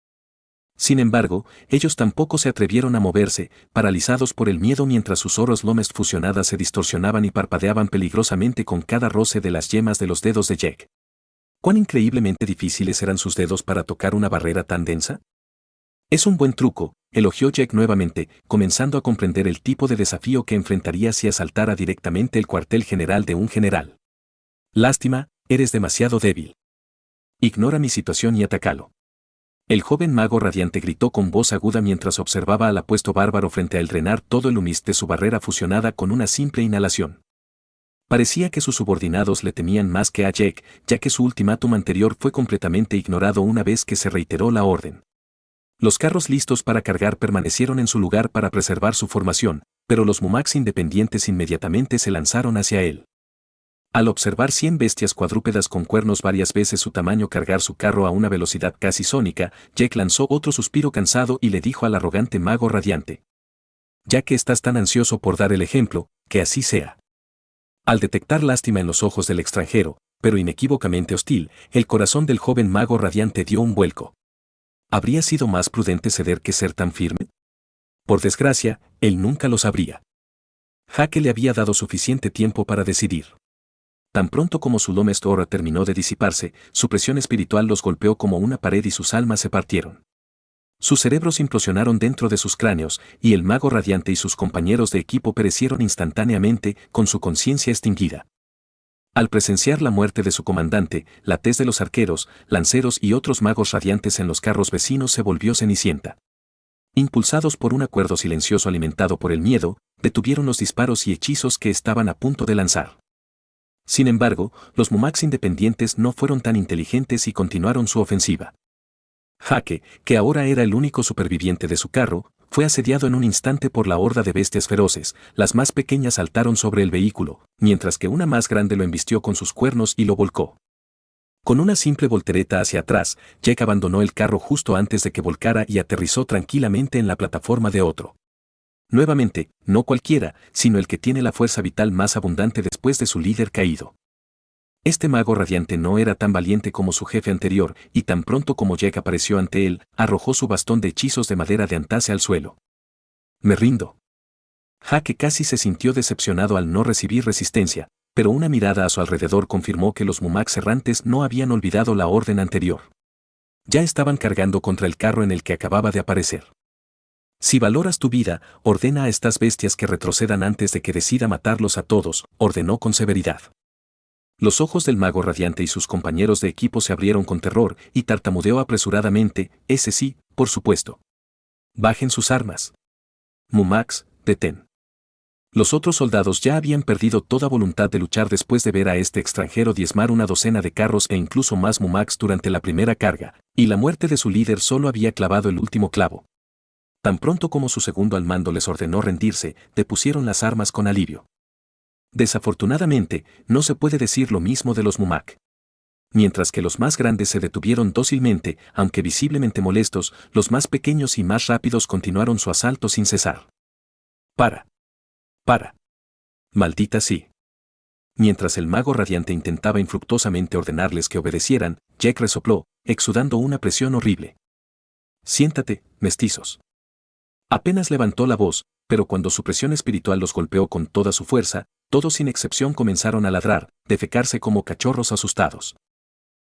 Sin embargo, ellos tampoco se atrevieron a moverse, paralizados por el miedo mientras sus oros Lomest fusionadas se distorsionaban y parpadeaban peligrosamente con cada roce de las yemas de los dedos de Jack. ¿Cuán increíblemente difíciles eran sus dedos para tocar una barrera tan densa? Es un buen truco, elogió Jack nuevamente, comenzando a comprender el tipo de desafío que enfrentaría si asaltara directamente el cuartel general de un general. Lástima, eres demasiado débil. Ignora mi situación y atácalo. El joven mago radiante gritó con voz aguda mientras observaba al apuesto bárbaro frente a él drenar todo el humis de su barrera fusionada con una simple inhalación. Parecía que sus subordinados le temían más que a Jack, ya que su ultimátum anterior fue completamente ignorado una vez que se reiteró la orden. Los carros listos para cargar permanecieron en su lugar para preservar su formación, pero los Mumaks independientes inmediatamente se lanzaron hacia él. Al observar 100 bestias cuadrúpedas con cuernos varias veces su tamaño cargar su carro a una velocidad casi sónica, Jack lanzó otro suspiro cansado y le dijo al arrogante mago radiante: ya que estás tan ansioso por dar el ejemplo, que así sea. Al detectar lástima en los ojos del extranjero, pero inequívocamente hostil, el corazón del joven mago radiante dio un vuelco. ¿Habría sido más prudente ceder que ser tan firme? Por desgracia, él nunca lo sabría. Jaque le había dado suficiente tiempo para decidir. Tan pronto como su Lomest Aura terminó de disiparse, su presión espiritual los golpeó como una pared y sus almas se partieron. Sus cerebros implosionaron dentro de sus cráneos, y el mago radiante y sus compañeros de equipo perecieron instantáneamente, con su conciencia extinguida. Al presenciar la muerte de su comandante, la tez de los arqueros, lanceros y otros magos radiantes en los carros vecinos se volvió cenicienta. Impulsados por un acuerdo silencioso alimentado por el miedo, detuvieron los disparos y hechizos que estaban a punto de lanzar. Sin embargo, los Mumaks independientes no fueron tan inteligentes y continuaron su ofensiva. Jaque, que ahora era el único superviviente de su carro, fue asediado en un instante por la horda de bestias feroces. Las más pequeñas saltaron sobre el vehículo, mientras que una más grande lo embistió con sus cuernos y lo volcó. Con una simple voltereta hacia atrás, Jack abandonó el carro justo antes de que volcara y aterrizó tranquilamente en la plataforma de otro. Nuevamente, no cualquiera, sino el que tiene la fuerza vital más abundante después de su líder caído. Este mago radiante no era tan valiente como su jefe anterior, y tan pronto como Jack apareció ante él, arrojó su bastón de hechizos de madera de antace al suelo. Me rindo. Jaque casi se sintió decepcionado al no recibir resistencia, pero una mirada a su alrededor confirmó que los Mumaks errantes no habían olvidado la orden anterior. Ya estaban cargando contra el carro en el que acababa de aparecer. Si valoras tu vida, ordena a estas bestias que retrocedan antes de que decida matarlos a todos, ordenó con severidad. Los ojos del mago radiante y sus compañeros de equipo se abrieron con terror y tartamudeó apresuradamente, ese sí, por supuesto. Bajen sus armas. Mumax, detén. Los otros soldados ya habían perdido toda voluntad de luchar después de ver a este extranjero diezmar una docena de carros e incluso más Mumax durante la primera carga, y la muerte de su líder solo había clavado el último clavo. Tan pronto como su segundo al mando les ordenó rendirse, depusieron las armas con alivio. Desafortunadamente, no se puede decir lo mismo de los Mumak. Mientras que los más grandes se detuvieron dócilmente, aunque visiblemente molestos, los más pequeños y más rápidos continuaron su asalto sin cesar. ¡Para! ¡Para! ¡Maldita sí! Mientras el mago radiante intentaba infructuosamente ordenarles que obedecieran, Jack resopló, exudando una presión horrible. «Siéntate, mestizos». Apenas levantó la voz, pero cuando su presión espiritual los golpeó con toda su fuerza, todos sin excepción comenzaron a ladrar, defecarse como cachorros asustados.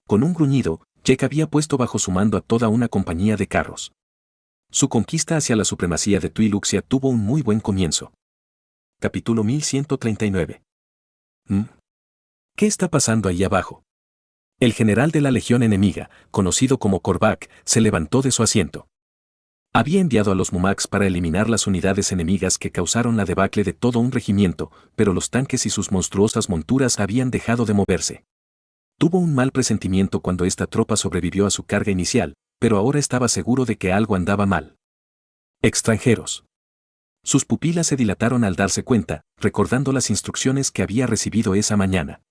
Con un gruñido, Jack había puesto bajo su mando a toda una compañía de carros. Su conquista hacia la supremacía de Twi'lexia tuvo un muy buen comienzo. Capítulo 1139. ¿Qué está pasando ahí abajo? El general de la legión enemiga, conocido como Korvac, se levantó de su asiento. Había enviado a los Mumax para eliminar las unidades enemigas que causaron la debacle de todo un regimiento, pero los tanques y sus monstruosas monturas habían dejado de moverse. Tuvo un mal presentimiento cuando esta tropa sobrevivió a su carga inicial, pero ahora estaba seguro de que algo andaba mal. Extranjeros. Sus pupilas se dilataron al darse cuenta, recordando las instrucciones que había recibido esa mañana.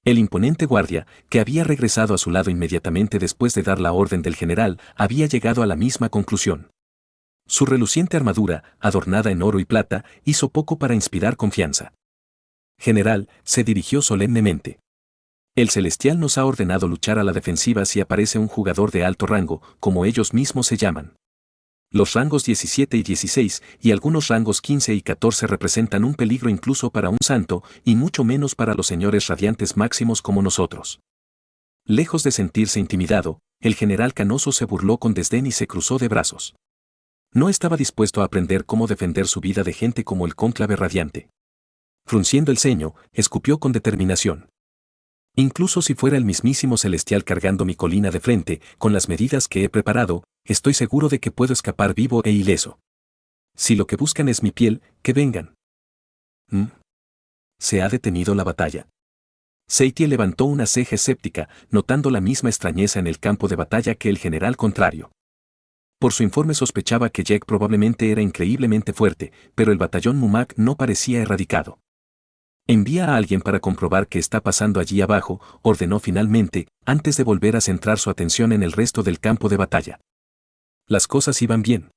El imponente guardia, que había regresado a su lado inmediatamente después de dar la orden del general, había llegado a la misma conclusión. Su reluciente armadura, adornada en oro y plata, hizo poco para inspirar confianza. General, se dirigió solemnemente. El Celestial nos ha ordenado luchar a la defensiva si aparece un jugador de alto rango, como ellos mismos se llaman. Los rangos 17 y 16 y algunos rangos 15 y 14 representan un peligro incluso para un santo y mucho menos para los señores radiantes máximos como nosotros. Lejos de sentirse intimidado, el general Canoso se burló con desdén y se cruzó de brazos. No estaba dispuesto a aprender cómo defender su vida de gente como el cónclave radiante. Frunciendo el ceño, escupió con determinación. Incluso si fuera el mismísimo Celestial cargando mi colina de frente, con las medidas que he preparado, estoy seguro de que puedo escapar vivo e ileso. Si lo que buscan es mi piel, que vengan. Se ha detenido la batalla. Seitie levantó una ceja escéptica, notando la misma extrañeza en el campo de batalla que el general contrario. Por su informe sospechaba que Jack probablemente era increíblemente fuerte, pero el batallón Mumak no parecía erradicado. Envía a alguien para comprobar qué está pasando allí abajo, ordenó finalmente, antes de volver a centrar su atención en el resto del campo de batalla. Las cosas iban bien.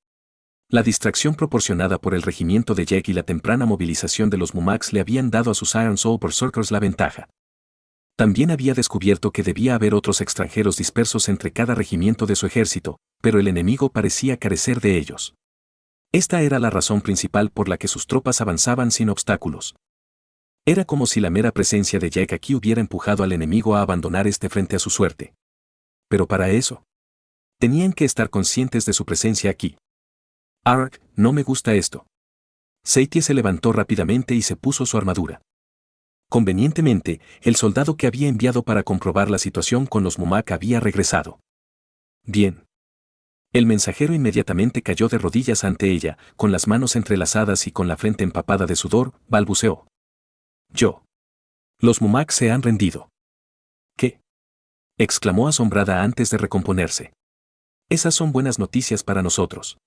La distracción proporcionada por el regimiento de Jack y la temprana movilización de los Mumax le habían dado a sus Iron Soul Berserkers la ventaja. También había descubierto que debía haber otros extranjeros dispersos entre cada regimiento de su ejército, pero el enemigo parecía carecer de ellos. Esta era la razón principal por la que sus tropas avanzaban sin obstáculos. Era como si la mera presencia de Jack aquí hubiera empujado al enemigo a abandonar este frente a su suerte. Pero para eso, tenían que estar conscientes de su presencia aquí. Ark, no me gusta esto. Seitie se levantó rápidamente y se puso su armadura. Convenientemente, el soldado que había enviado para comprobar la situación con los Mumak había regresado. Bien. El mensajero inmediatamente cayó de rodillas ante ella, con las manos entrelazadas y con la frente empapada de sudor, balbuceó. Los Mumak se han rendido. ¿Qué? Exclamó asombrada antes de recomponerse. Esas son buenas noticias para nosotros.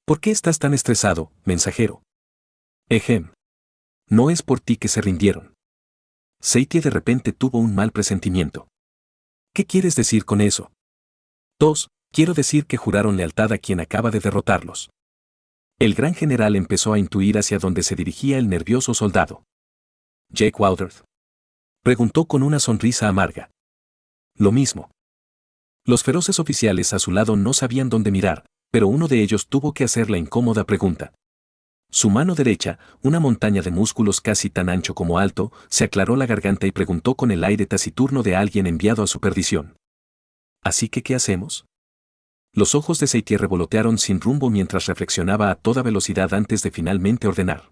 ¿Por qué estás tan estresado, mensajero? Ejem. No es por ti que se rindieron. Seitie de repente tuvo un mal presentimiento. ¿Qué quieres decir con eso? Quiero decir que juraron lealtad a quien acaba de derrotarlos. El gran general empezó a intuir hacia dónde se dirigía el nervioso soldado. ¿Jake Waldorf? Preguntó con una sonrisa amarga. Lo mismo. Los feroces oficiales a su lado no sabían dónde mirar, pero uno de ellos tuvo que hacer la incómoda pregunta. Su mano derecha, una montaña de músculos casi tan ancho como alto, se aclaró la garganta y preguntó con el aire taciturno de alguien enviado a su perdición. ¿Así que qué hacemos? Los ojos de Seitier revolotearon sin rumbo mientras reflexionaba a toda velocidad antes de finalmente ordenar.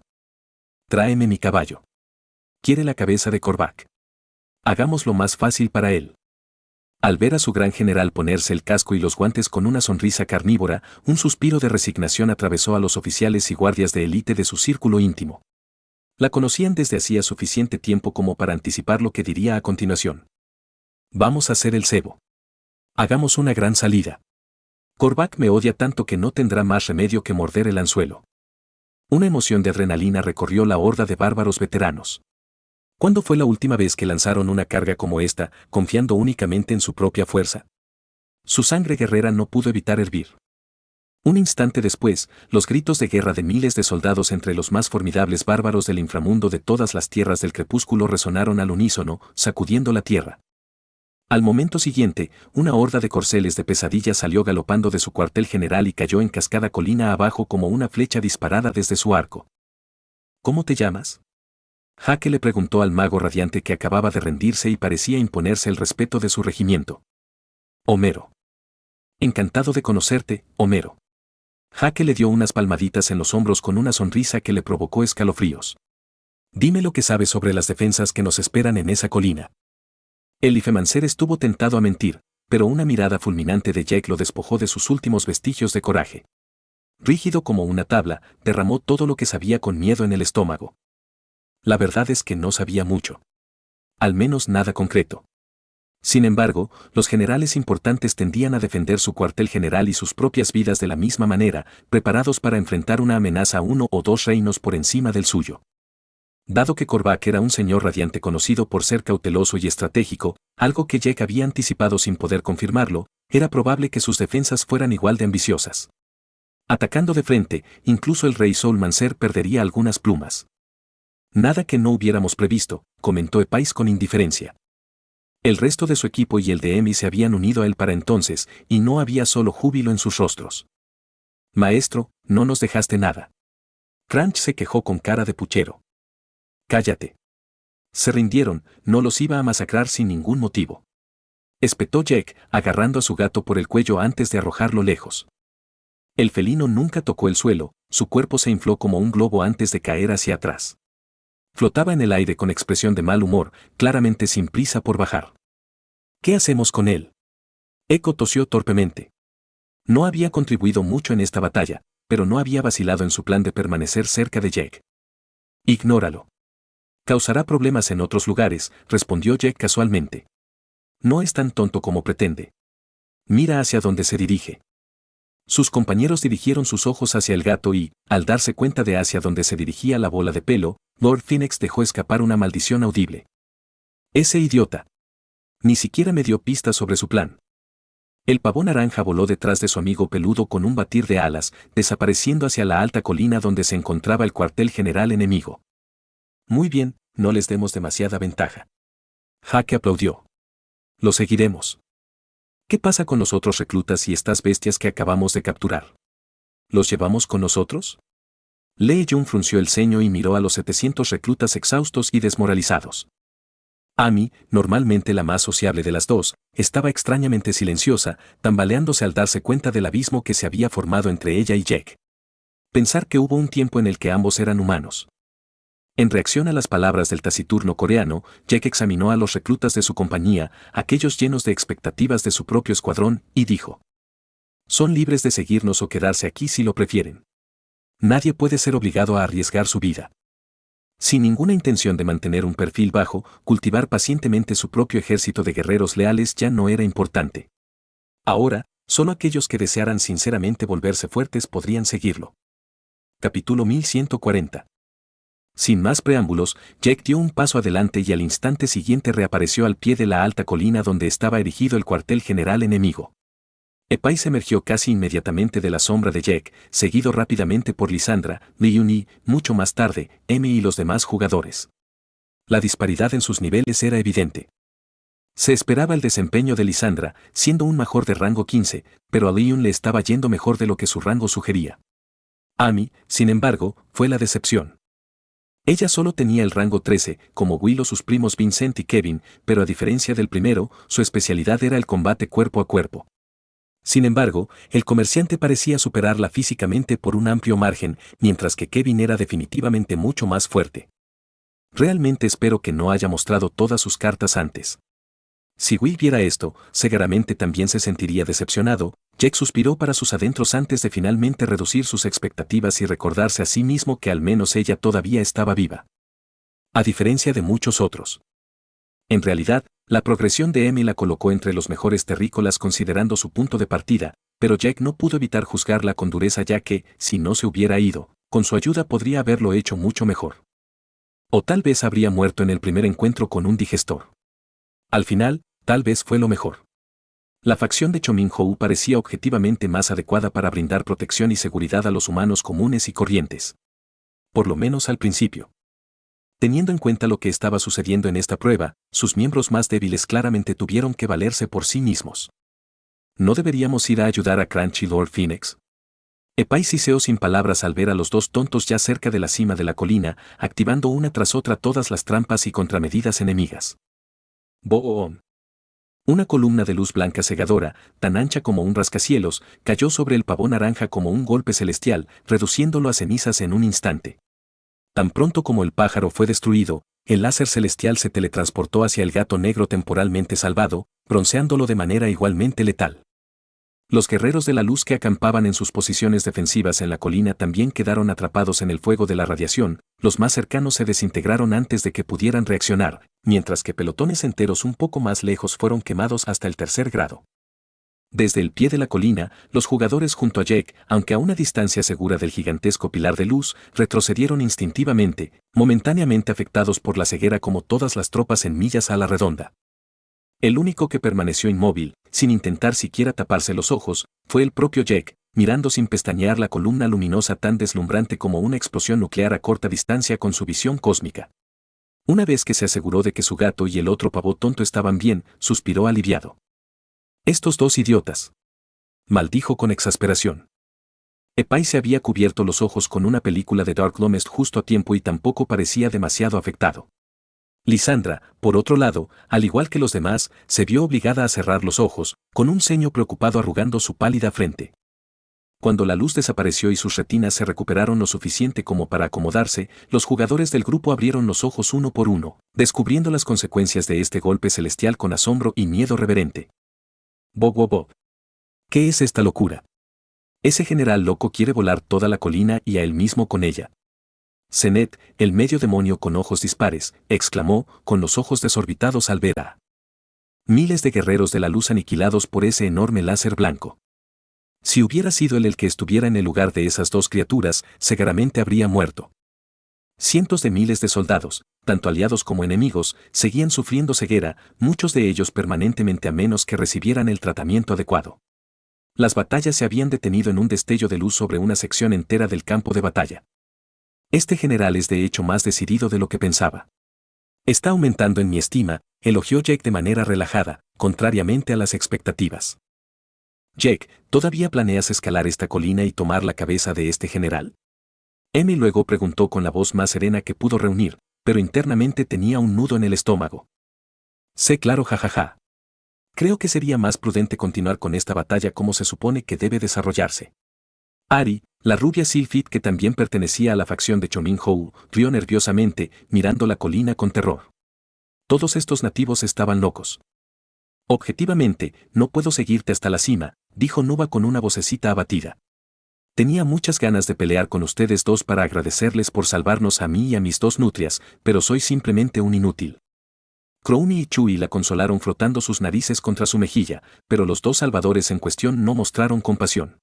Tráeme mi caballo. Quiere la cabeza de Korvac. Hagámoslo más fácil para él. Al ver a su gran general ponerse el casco y los guantes con una sonrisa carnívora, un suspiro de resignación atravesó a los oficiales y guardias de élite de su círculo íntimo. La conocían desde hacía suficiente tiempo como para anticipar lo que diría a continuación. Vamos a hacer el cebo. Hagamos una gran salida. Korvac me odia tanto que no tendrá más remedio que morder el anzuelo. Una emoción de adrenalina recorrió la horda de bárbaros veteranos. ¿Cuándo fue la última vez que lanzaron una carga como esta, confiando únicamente en su propia fuerza? Su sangre guerrera no pudo evitar hervir. Un instante después, los gritos de guerra de miles de soldados entre los más formidables bárbaros del inframundo de todas las tierras del crepúsculo resonaron al unísono, sacudiendo la tierra. Al momento siguiente, una horda de corceles de pesadilla salió galopando de su cuartel general y cayó en cascada colina abajo como una flecha disparada desde su arco. ¿Cómo te llamas? Jake le preguntó al mago radiante que acababa de rendirse y parecía imponerse el respeto de su regimiento. Homero. Encantado de conocerte, Homero. Jake le dio unas palmaditas en los hombros con una sonrisa que le provocó escalofríos. Dime lo que sabes sobre las defensas que nos esperan en esa colina. El Ifemancer estuvo tentado a mentir, pero una mirada fulminante de Jake lo despojó de sus últimos vestigios de coraje. Rígido como una tabla, derramó todo lo que sabía con miedo en el estómago. La verdad es que no sabía mucho. Al menos nada concreto. Sin embargo, los generales importantes tendían a defender su cuartel general y sus propias vidas de la misma manera, preparados para enfrentar una amenaza a uno o dos reinos por encima del suyo. Dado que Korvac era un señor radiante conocido por ser cauteloso y estratégico, algo que Jake había anticipado sin poder confirmarlo, era probable que sus defensas fueran igual de ambiciosas. Atacando de frente, incluso el rey Soulmancer perdería algunas plumas. Nada que no hubiéramos previsto, comentó Epais con indiferencia. El resto de su equipo y el de Emi se habían unido a él para entonces, y no había solo júbilo en sus rostros. Maestro, no nos dejaste nada. Crunch se quejó con cara de puchero. Cállate. Se rindieron, no los iba a masacrar sin ningún motivo. Espetó Jake, agarrando a su gato por el cuello antes de arrojarlo lejos. El felino nunca tocó el suelo, su cuerpo se infló como un globo antes de caer hacia atrás. Flotaba en el aire con expresión de mal humor, claramente sin prisa por bajar. ¿Qué hacemos con él? Echo tosió torpemente. No había contribuido mucho en esta batalla, pero no había vacilado en su plan de permanecer cerca de Jake. Ignóralo. Causará problemas en otros lugares, respondió Jake casualmente. No es tan tonto como pretende. Mira hacia dónde se dirige. Sus compañeros dirigieron sus ojos hacia el gato y, al darse cuenta de hacia dónde se dirigía la bola de pelo, Lord Phoenix dejó escapar una maldición audible. Ese idiota. Ni siquiera me dio pistas sobre su plan. El pavo naranja voló detrás de su amigo peludo con un batir de alas, desapareciendo hacia la alta colina donde se encontraba el cuartel general enemigo. Muy bien, no les demos demasiada ventaja. Jake aplaudió. Lo seguiremos. ¿Qué pasa con los otros reclutas y estas bestias que acabamos de capturar? ¿Los llevamos con nosotros? Lee Jun frunció el ceño y miró a los 700 reclutas exhaustos y desmoralizados. Amy, normalmente la más sociable de las dos, estaba extrañamente silenciosa, tambaleándose al darse cuenta del abismo que se había formado entre ella y Jake. Pensar que hubo un tiempo en el que ambos eran humanos. En reacción a las palabras del taciturno coreano, Jake examinó a los reclutas de su compañía, aquellos llenos de expectativas de su propio escuadrón, y dijo: son libres de seguirnos o quedarse aquí si lo prefieren. Nadie puede ser obligado a arriesgar su vida. Sin ninguna intención de mantener un perfil bajo, cultivar pacientemente su propio ejército de guerreros leales ya no era importante. Ahora, solo aquellos que desearan sinceramente volverse fuertes podrían seguirlo. Capítulo 1140. Sin más preámbulos, Jake dio un paso adelante y al instante siguiente reapareció al pie de la alta colina donde estaba erigido el cuartel general enemigo. Epais emergió casi inmediatamente de la sombra de Jake, seguido rápidamente por Lysandra, Li-Yun y, mucho más tarde, Emi y los demás jugadores. La disparidad en sus niveles era evidente. Se esperaba el desempeño de Lysandra, siendo un major de rango 15, pero a Li-Yun le estaba yendo mejor de lo que su rango sugería. Amy, sin embargo, fue la decepción. Ella solo tenía el rango 13, como Will o sus primos Vincent y Kevin, pero a diferencia del primero, su especialidad era el combate cuerpo a cuerpo. Sin embargo, el comerciante parecía superarla físicamente por un amplio margen, mientras que Kevin era definitivamente mucho más fuerte. Realmente espero que no haya mostrado todas sus cartas antes. Si Will viera esto, seguramente también se sentiría decepcionado. Jack suspiró para sus adentros antes de finalmente reducir sus expectativas y recordarse a sí mismo que al menos ella todavía estaba viva. A diferencia de muchos otros. En realidad, la progresión de Emmy la colocó entre los mejores terrícolas considerando su punto de partida, pero Jack no pudo evitar juzgarla con dureza ya que, si no se hubiera ido, con su ayuda podría haberlo hecho mucho mejor. O tal vez habría muerto en el primer encuentro con un digestor. Al final, tal vez fue lo mejor. La facción de Chomin-Hou parecía objetivamente más adecuada para brindar protección y seguridad a los humanos comunes y corrientes. Por lo menos al principio. Teniendo en cuenta lo que estaba sucediendo en esta prueba, sus miembros más débiles claramente tuvieron que valerse por sí mismos. ¿No deberíamos ir a ayudar a Crunch y Lord Phoenix? Epay siseó sin palabras al ver a los dos tontos ya cerca de la cima de la colina, activando una tras otra todas las trampas y contramedidas enemigas. Boom. Una columna de luz blanca cegadora, tan ancha como un rascacielos, cayó sobre el pavón naranja como un golpe celestial, reduciéndolo a cenizas en un instante. Tan pronto como el pájaro fue destruido, el láser celestial se teletransportó hacia el gato negro temporalmente salvado, bronceándolo de manera igualmente letal. Los guerreros de la luz que acampaban en sus posiciones defensivas en la colina también quedaron atrapados en el fuego de la radiación, los más cercanos se desintegraron antes de que pudieran reaccionar, mientras que pelotones enteros un poco más lejos fueron quemados hasta el tercer grado. Desde el pie de la colina, los jugadores junto a Jack, aunque a una distancia segura del gigantesco pilar de luz, retrocedieron instintivamente, momentáneamente afectados por la ceguera como todas las tropas en millas a la redonda. El único que permaneció inmóvil, sin intentar siquiera taparse los ojos, fue el propio Jack, mirando sin pestañear la columna luminosa tan deslumbrante como una explosión nuclear a corta distancia con su visión cósmica. Una vez que se aseguró de que su gato y el otro pavo tonto estaban bien, suspiró aliviado. Estos dos idiotas. Maldijo con exasperación. Epay se había cubierto los ojos con una película de Dark Lomest justo a tiempo y tampoco parecía demasiado afectado. Lisandra, por otro lado, al igual que los demás, se vio obligada a cerrar los ojos, con un ceño preocupado arrugando su pálida frente. Cuando la luz desapareció y sus retinas se recuperaron lo suficiente como para acomodarse, los jugadores del grupo abrieron los ojos uno por uno, descubriendo las consecuencias de este golpe celestial con asombro y miedo reverente. Bob. ¿Qué es esta locura? Ese general loco quiere volar toda la colina y a él mismo con ella. Zenet, el medio demonio con ojos dispares, exclamó, con los ojos desorbitados al ver a miles de guerreros de la luz aniquilados por ese enorme láser blanco. Si hubiera sido él el que estuviera en el lugar de esas dos criaturas, seguramente habría muerto. Cientos de miles de soldados, tanto aliados como enemigos, seguían sufriendo ceguera, muchos de ellos permanentemente a menos que recibieran el tratamiento adecuado. Las batallas se habían detenido en un destello de luz sobre una sección entera del campo de batalla. Este general es de hecho más decidido de lo que pensaba. Está aumentando en mi estima, elogió Jack de manera relajada, contrariamente a las expectativas. Jack, ¿todavía planeas escalar esta colina y tomar la cabeza de este general? Emmy luego preguntó con la voz más serena que pudo reunir, pero internamente tenía un nudo en el estómago. Sé claro, jajaja. Creo que sería más prudente continuar con esta batalla como se supone que debe desarrollarse. Ari, la rubia Sylphid que también pertenecía a la facción de Chomin-Hou, rió nerviosamente, mirando la colina con terror. Todos estos nativos estaban locos. Objetivamente, no puedo seguirte hasta la cima, dijo Nuba con una vocecita abatida. Tenía muchas ganas de pelear con ustedes dos para agradecerles por salvarnos a mí y a mis dos nutrias, pero soy simplemente un inútil. Crowny y Chewie la consolaron frotando sus narices contra su mejilla, pero los dos salvadores en cuestión no mostraron compasión.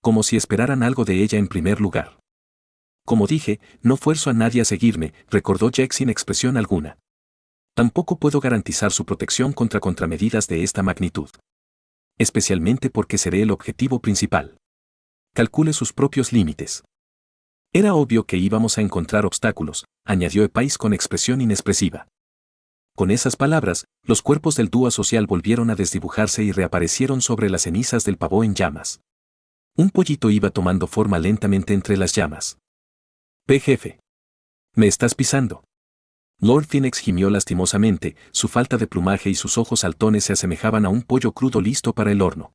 Como si esperaran algo de ella en primer lugar. Como dije, no fuerzo a nadie a seguirme, recordó Jack sin expresión alguna. Tampoco puedo garantizar su protección contra contramedidas de esta magnitud. Especialmente porque seré el objetivo principal. Calcule sus propios límites. Era obvio que íbamos a encontrar obstáculos, añadió Epais con expresión inexpresiva. Con esas palabras, los cuerpos del dúo social volvieron a desdibujarse y reaparecieron sobre las cenizas del pavó en llamas. Un pollito iba tomando forma lentamente entre las llamas. Jefe. ¿Me estás pisando? Lord Phoenix gimió lastimosamente, su falta de plumaje y sus ojos saltones se asemejaban a un pollo crudo listo para el horno.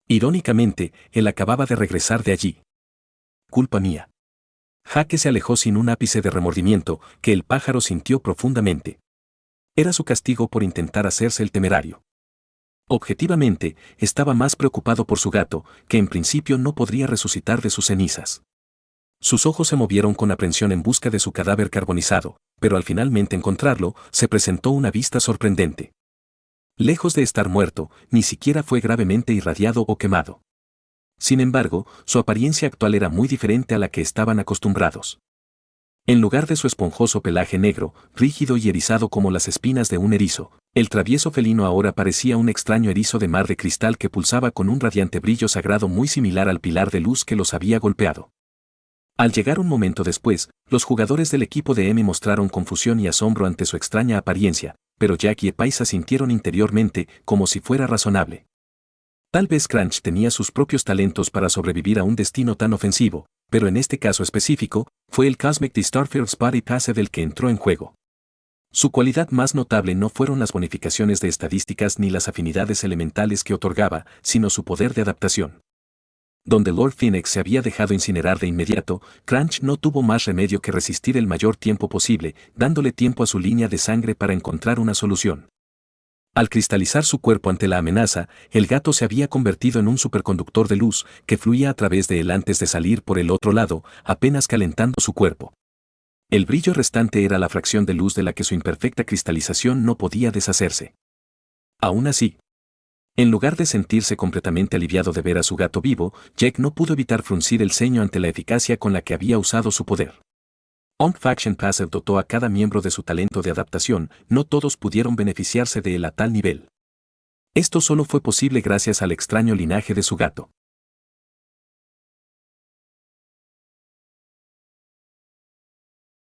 Irónicamente, él acababa de regresar de allí. Culpa mía. Jake se alejó sin un ápice de remordimiento, que el pájaro sintió profundamente. Era su castigo por intentar hacerse el temerario. Objetivamente, estaba más preocupado por su gato, que en principio no podría resucitar de sus cenizas. Sus ojos se movieron con aprensión en busca de su cadáver carbonizado, pero al finalmente encontrarlo, se presentó una vista sorprendente. Lejos de estar muerto, ni siquiera fue gravemente irradiado o quemado. Sin embargo, su apariencia actual era muy diferente a la que estaban acostumbrados. En lugar de su esponjoso pelaje negro, rígido y erizado como las espinas de un erizo, el travieso felino ahora parecía un extraño erizo de mar de cristal que pulsaba con un radiante brillo sagrado muy similar al pilar de luz que los había golpeado. Al llegar un momento después, los jugadores del equipo de M mostraron confusión y asombro ante su extraña apariencia, pero Jack y Paisa sintieron interiormente como si fuera razonable. Tal vez Crunch tenía sus propios talentos para sobrevivir a un destino tan ofensivo, pero en este caso específico, fue el Cosmic Distorter's Body Passive el que entró en juego. Su cualidad más notable no fueron las bonificaciones de estadísticas ni las afinidades elementales que otorgaba, sino su poder de adaptación. Donde Lord Phoenix se había dejado incinerar de inmediato, Crunch no tuvo más remedio que resistir el mayor tiempo posible, dándole tiempo a su línea de sangre para encontrar una solución. Al cristalizar su cuerpo ante la amenaza, el gato se había convertido en un superconductor de luz que fluía a través de él antes de salir por el otro lado, apenas calentando su cuerpo. El brillo restante era la fracción de luz de la que su imperfecta cristalización no podía deshacerse. Aún así, en lugar de sentirse completamente aliviado de ver a su gato vivo, Jack no pudo evitar fruncir el ceño ante la eficacia con la que había usado su poder. On Faction Passive dotó a cada miembro de su talento de adaptación, no todos pudieron beneficiarse de él a tal nivel. Esto solo fue posible gracias al extraño linaje de su gato.